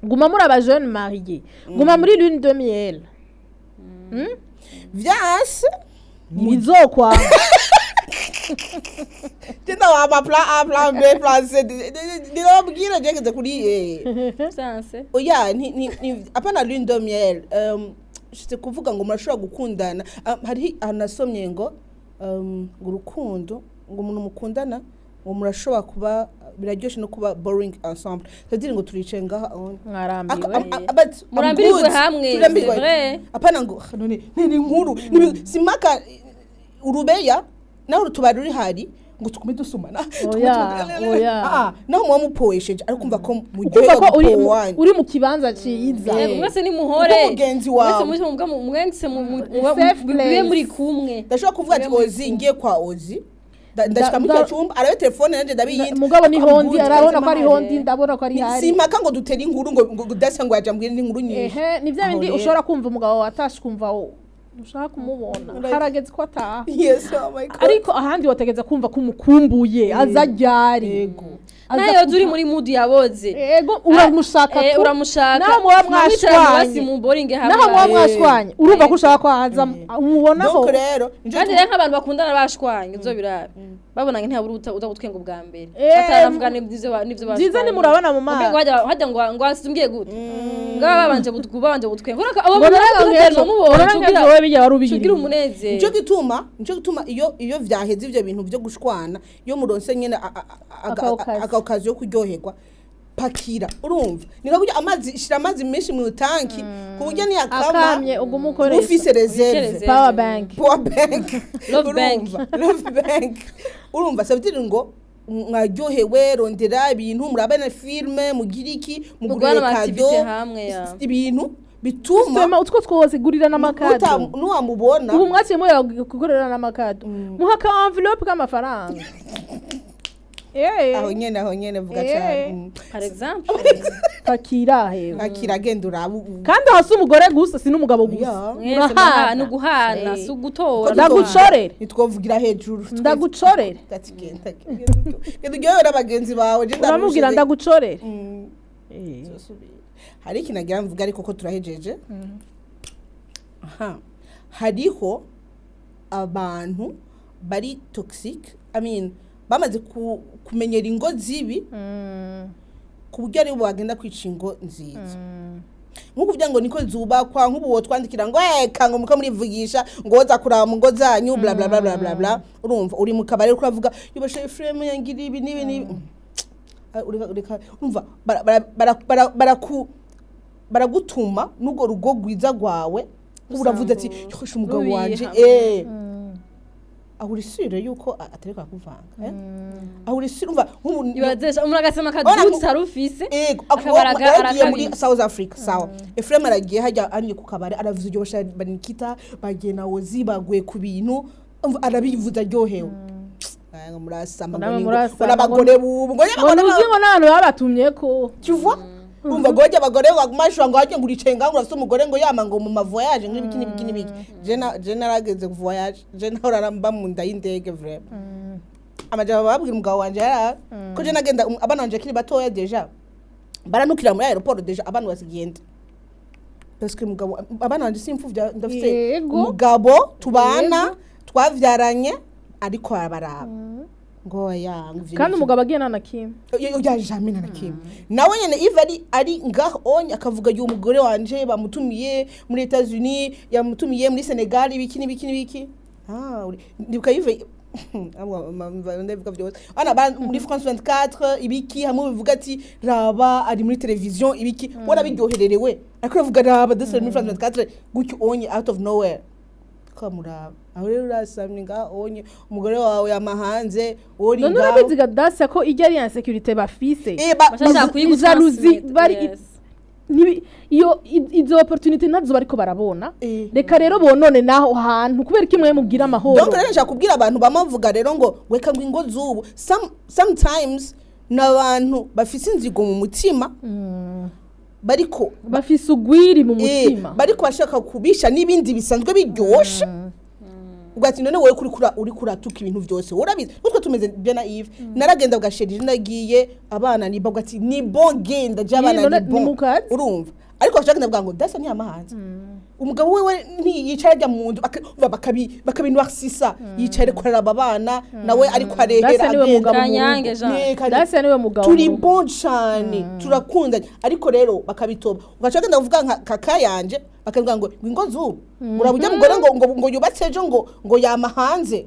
guma muri aba jeune marié guma muri lune de miel vyase nizokwa tena wa plan B plan C ndibabwira jegeze kuri sanse oya ni apana lune de miel shite kuvuga ngo murashobora gukundana hari anasomye ngo urukundo ngo umuntu mukundana ngo murashobora kuba biraryoshe no kuba boring ensemble c'est-à-dire ngo turice ngaha murambirwe hamwe c'est vrai apana ngo none ni nkuru simaka urubeya naho rutubari ruri hari ngo tukume dusumana naho muba mupoesheje ariko kumva ko muryoherwa uri mu kibanza ciza mwese ni muhore mugenzi wawe mwese muvuga mwese mube muri kumwe ndashobora kuvuga ati ozi ngiye kwa ozi ndashika mu cyumba arabe telefone nanje ndabiyita mugabo ni hondi arabona ko ari hondi ndabona ko ari hari simpaka ngo dutere inkuru ngo dasa ngo yaje mbwira inkuru nyinshi ni bya bindi ushobora kumva umugabo watashe kumva ushaka kumubona harageze ko ataha yes oh my god ariko ahandi wategeza kumva ko umukumbuye azajyari yego nayo turi muri mood yaboze yego uramushaka naho muba mwashwanye naho muba mwashwanye urumva ko ushaka ko aza umubonaho donc rero kandi rero nk'abantu bakundana bashwanye uzo birabe babonanye ntabwo udagutwenga ubwa mbere bataravuga n'ivyo bashwanye byiza ni murabona mu maso hajya ngo asimbye gute ngaba babanje gutwenga abo mubona bijya warubigiriye kugira umunezero nico gituma iyo vyaheze ivyo bintu byo gushwana iyo muronse nyene akazi yo kuryoherwa pakira urumva niko kujya shira amazi menshi mu tanki kuburyo ni akamye ugumukoresha ufise reserve power bank love bank urumva sabitira ngo mwaryohewe rondera ibintu murabana filme mugiriki mugurira kado ibintu bituma utwo twose gurira n'amakado nuwamubona ubu mwaciye moya kugurira n'amakado muha ka envelope k'amafaranga aho nyene vuga cyane par exemple pakira hewe pakira genda urabu kandi hasi umugore gusa si n'umugabo gusa urahana guhana si ugutora ndagucorere nitwovugira hejuru ndagucorere gatigenda genda ujyohera abagenzi bawe je ndamubwira ndagucorere. Hari ikintu nagira mvuga ariko ko turahejeje aha hariho abantu bari toxic bamaze kumenyera ingo zibi ku buryo ari bo bagenda kwica ingo nziza nk'uko kugira ngo niko zubakwa nk'ubu twandikira ngo ngo muko murivugisha ngo woza kuraba mu ngo zanyu bla bla bla bla bla bla urumva uri mu kabari uravuga yubashe frame yangira ibi nibi urumva baragutuma n'ugo rugo gwiza gwawe uravuze ati yoshe umugabo wanje ahurisire yuko atereka kuvanga ahurisire umva yibazesha umuntu agasema kaduti tarufise akabaraga aragiye muri South Africa sawa Efrem aragiye hajya anye ku kabare aravuze ibyo bashaka banikita bagena wozi bagwe ku bintu arabivuza aryohewe ngo murasamba ngo n'abagore bubu ngo n'abantu babatumye ko tuva umva goje abagore bagumashwa ngo hajye nguricenga ngo afite umugore ngo yama ngo mu mavoyage n'ibiki je narageze ku voyage je naramba mu nda y'indege vraiment amajaba babwira umugabo wanje ko je nagenda abana banje kiri batoya deja baranukira muri aeroport deja abantu basigenda parce que umugabo abana banje simfuvya ndafite umugabo tubana twavyaranye ariko abaraba ngo yangu kandi umugabo agiye nana kimwe yaje jamina na kimwe nawe nyene Ivari ari ngaho onye akavuga yu umugore wanje bamutumiye muri Etats-Unis yamutumiye muri Senegal ibiki ndibuka Ive ndavuga byose muri France 24 ibiki hamwe bivuga ati raba ari muri television ibiki wora biryohererewe ariko avuga raba dese muri France 24 gutyo onye out of nowhere kamuraba aho rero urasamye onye umugore wawe yamahanze uri ngaho none biziga dasa ko ijya ari insecurity bafise bashaka kuyiguzaruzi bari iyo izo opportunity nazo bariko barabona reka rero bonone naho hantu kubera kimwe mubwira amahoro donc rero nshaka kubwira abantu bamavuga rero ngo weka ngo ingo zubu sometimes n'abantu bafise inzigo mu mutima bariko bafise ugwiri mu mutima bariko bashaka kubisha n'ibindi bisanzwe biryoshe ugati none wowe uri kuratuka ibintu byose urabizi nutwe tumeze bien naïve naragenda bwashirije ndagiye abana ni bagati ni bogenda j'abana ni bon urumva ariko bashaka bwa ngo dasa ni amahanze umugabo wewe ntiyicara ajya mu nzu bakabinwaxisa yicare kurara abana nawe ariko arehera dasa niwe mugabo turi bon cyane turakundanye ariko rero bakabitoba ugashaka ndavuga nka kaka yanje bakavuga ngo ingo zubu urabujya mugore ngo yubatse ejo ngo yamahanze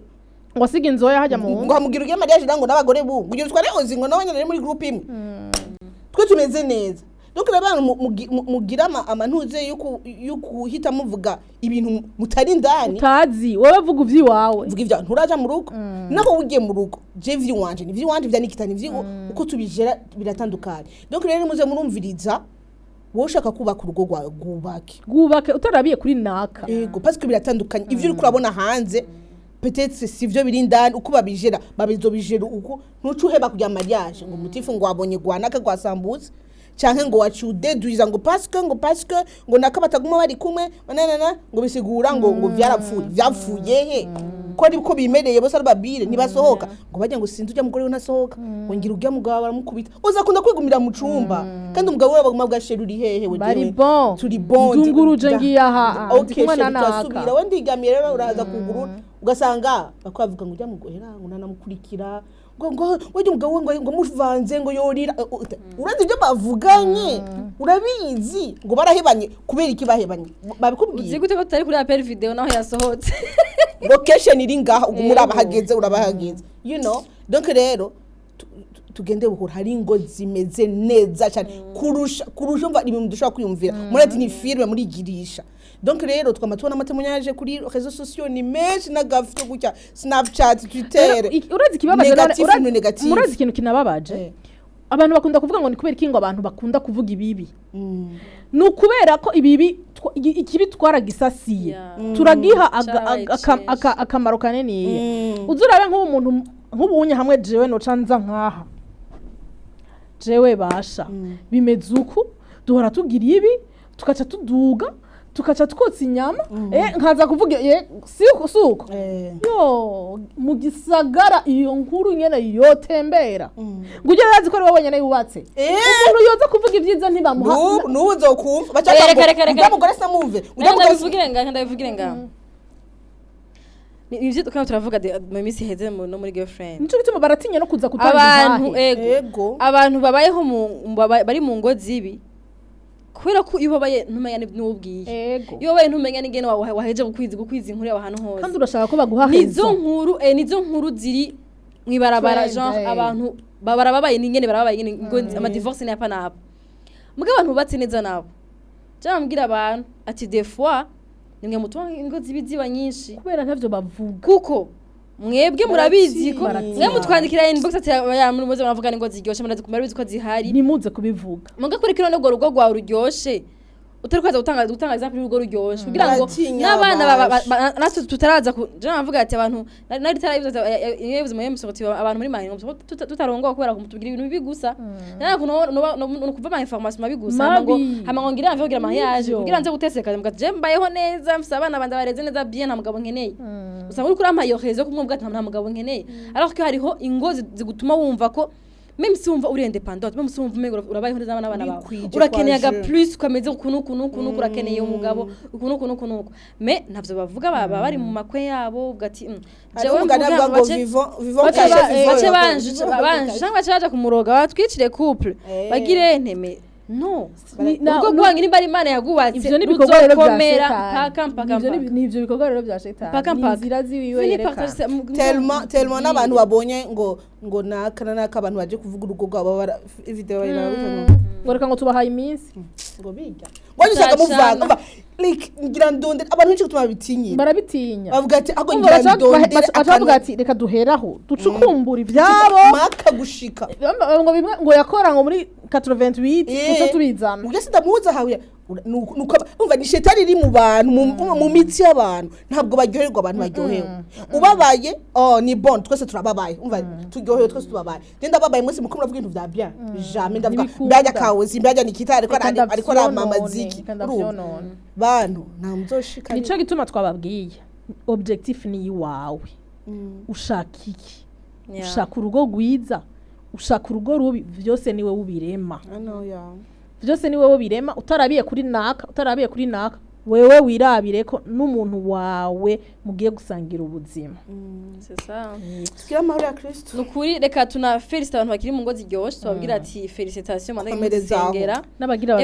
ngo siga inzoya hajya mu ngo hamugira ugiye mariage ngo n'abagore bu ugira tware ozi ngo nawe nyine muri group imwe twe tumeze neza donc abantu mugira amantuze yukuhita muvuga ibintu mutari ndani utazi wowe vuga uvyi wawe vuga ivyo nturaja mu rugo naho ugiye mu rugo je vyi wanje ni vyi wanje vyanikitani vyi uko tubijera biratandukanye donc rero muze murumviriza wowe ushaka kubaka urugo rwawe gubake utarabiye kuri naka yego parce que biratandukanye ivyo uri kurabona hanze peut-être sivyo biri ndani uko babijera babizobijera uko ntucuheba kujya mariage ngo mutifu ngo wabonye gwanaka gwasambutse canke ngo wacudeduiza ngo parce que ngo nakabataguma bari kumwe nanana ngo bisigura ngo vyapfuye he ko ari ko bimereye bose arababire nibasohoka ngo bajya ngo sinzi ujya mugore unasohoka ngo ngira ujya mugabo baramukubita uzakunda kwigumira mu cumba kandi umugabo we baguma bwasheruri hehe we bari bon turi bon ndunguruje ngiyaha ndikwana nasubira we ndigamiye rero uraza kugurura ugasanga bakwavuga ngo ujya mugohera ngo nanamukurikira ngo wajya umugabo ngo muvanze ngo yorira urazi ibyo bavuganye urabizi ngo barahebanye kubera iki bahebanye babikubwiye uzi gute ko tutari kuri apel video naho yasohotse location iri ngaha ugu muri abahageze urabahageze you know donc rero tugende buhura hari ingo zimeze neza cyane kurusha mva ibintu dushaka kwiyumvira muri ati ni filme muri girisha donc rero twamatubona amatemonyaje kuri réseaux sociaux ni menshi nagafite gutya Snapchat Twitter urazi kibabaje urazi ikintu kinababaje abantu bakunda kuvuga ngo ni kubera kingo abantu bakunda kuvuga ibibi nukubera ko ibibi ikibi twaragisasiye turagiha akamaro kanene uzurabe nk'umuntu nk'ubunye hamwe jewe no canza nkaha jewe basha bimeze uku duhora tugira ibi tukaca tuduga tukaca twotsa inyama nkaza kuvuga suko yo mu gisagara iyo nkuru nyene yotembera ngo ujye urazi ko ari wowe nyene yubatse umuntu yoza kuvuga ibyiza ntibamuha nuzokumva bacaka mugore samuve ndabivugire ngaho ivyo tukaba turavuga mu minsi heze no muri girlfriend nico gituma baratinya no kuza kutanga abantu babayeho bari mu ngo zibi kubera ko iyo babaye ntumenya n'ubwiye iyo babaye ntumenya n'ingene waheje gukwiza inkuru y'abantu hose kandi urashaka ko baguha heza nizo nkuru ziri mwibarabara genre abantu barababaye n'ingene barababaye ngo ama divorce ni apa nabo muga abantu batse neza nabo cyambwira abantu ati des fois nimwe mutuwa ingo zibiziba nyinshi kubera ntavyo bavuga kuko mwebwe murabizi ko mwe mutwandikira inbox ati ya muri muze baravuga ngo ziryoshe murazi kumarabizi ko zihari nimuze kubivuga muga kuri kino nego rugo rwa ruryoshe utari kwaza gutanga example y'urugo ruryoshe kugira ngo n'abana natwe tutaraza je navuga ati abantu nari tarabivuze yevuze mu yemusoti abantu muri mani tutarongo kubera ko mutubwira ibintu bibi gusa nako no kuva ama information mabigusa ngo hama ngira mvugira mariage kugira nze guteseka muga je mbayeho neza mfise abana banda bareze neza bien nta mugabo nkeneye usanga uri kuri amayo hezo kumubwa nta mugabo nkeneye alors que hariho ingo zigutuma wumva ko même si on va uri indépendante même si on veut urabayeho neza abana bawe urakeneye plus ukameze kunuku urakeneye umugabo kunuku mais ntavyo bavuga baba bari mu makwe yabo ugati jewe mvuga ngo vivons baje baje kumuroga batwicire couple bagire nteme no ubwo gwangi nimba ari Imana yagubatse ivyo ni bikorwa rero bya paka nivyo bikorwa rero bya shetani inzira ziwiwe yereka tellement n'abantu babonye ngo nakana abantu baje kuvuga urugo rwabo video bayiravuga ngo reka ngo tubahaye iminsi ngo biga wanyuzaga muvanga like ngira ndonde abantu benshi gutuma bitinyi barabitinya bavuga ati ago ngira ndonde akavuga ati reka duheraho ducukumbura ibyabo maka gushika ngo bimwe ngo yakora ngo muri 88 cyo tubizana ugese ndamuza hawe umva ni shetani iri mu bantu mu mitsi y'abantu ntabwo baryoherwa abantu baryohewe ubabaye ni bon twese turababaye umva turyohewe twese tubabaye genda babaye mwese muko muravuga ibintu bya bien jamais ndavuga mbajya kawe simbajya nikita ariko ramamaziki bantu nta muzoshika nico gituma twababwiye objectif ni iwawe ushaka iki ushaka urugo rwiza ushaka urugo rubi byose niwe ubirema byose niwe ubirema utarabiye kuri naka wewe wirabire ko n'umuntu wawe mugiye gusangira ubuzima c'est ça tukira amahoro ya Kristo nukuri reka tuna felicite abantu bakiri mu ngo ziryoshe tubabwira ati felicitation mandagizengera n'abagira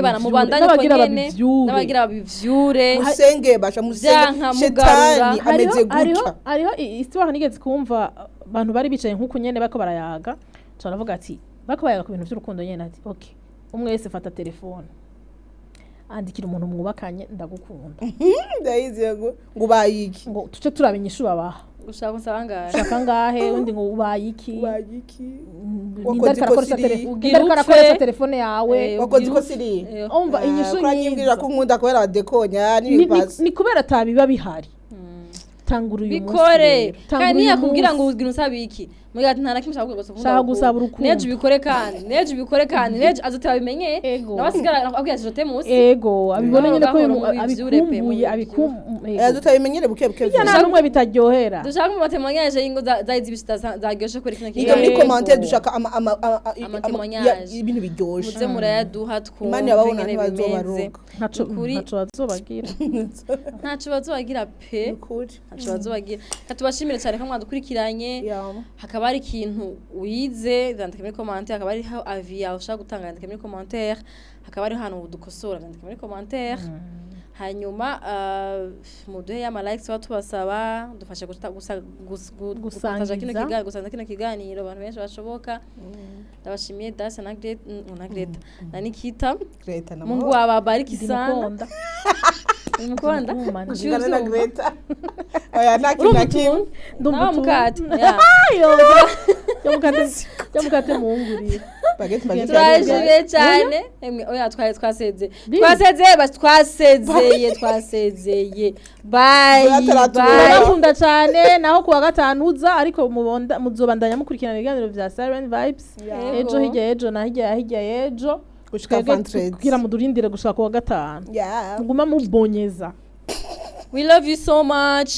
n'abagira babivyure musenge basha musenge shetani ameze gutya hariho histoire nigeze kumva abantu bari bicaye nkuko nyene bako barayaga turavuga ati bako bayaga ku bintu by'urukundo nyene ati okay umwe wese fata telefone andikira umuntu mwubakanye ndagukunda ndayize ngo ubayiki ngo tuce turabinyishu babaha ushaka nsanga ushaka ngahe undi ngo ubayiki wakoze ko siri ugira telefone yawe wakoze ko siri umva inyishu nyingira ko nkunda kubera dekonya n'ibipasi ni kubera tabiba bihari tangura uyu munsi bikore kandi yakubwira ngo ugira usabiki mugira ati nta nakimwe shaka gusaba urukundo neje bikore kandi neje azoteba bimenye nabasigara akubwira ati jote musi ego abibone nyine ko abikumbuye azoteba bimenyere buke nta numwe bitaryohera dushaka mu matemoignage y'ingo zayizi bishita zaryoshe kuri kino kigo muri commentaire dushaka ibintu biryoshe muze murayaduha twumva Imana yababona ntibazobaruka ntaco bazobagira pe ntaco bazobagira katubashimire cyane ko mwadukurikiranye hakaba ari ikintu wize bandika muri commentaire hakaba ari avis yawe ushaka gutanga bandika muri commentaire hakaba ari hano udukosora bandika muri commentaire hanyuma muduhe y'ama likes watubasaba dufashe gusangiza kino kiganiro abantu benshi bashoboka ndabashimiye Dasa na Greta na Nikita Mungu awabariki sana Mkonda Ngana na Greta oya nakina ndumukati yomukate munguri turaje cyane oya twasezeye bye nakunda cyane naho kuwa gatanu uza ariko muzobandanya mukurikirana ibiganiro vya Siren Vibes ejo hirya ejo gushika fantrade kugira mudurindire gushaka kuwa gatanu yeah muguma mubonyeza. We love you so much.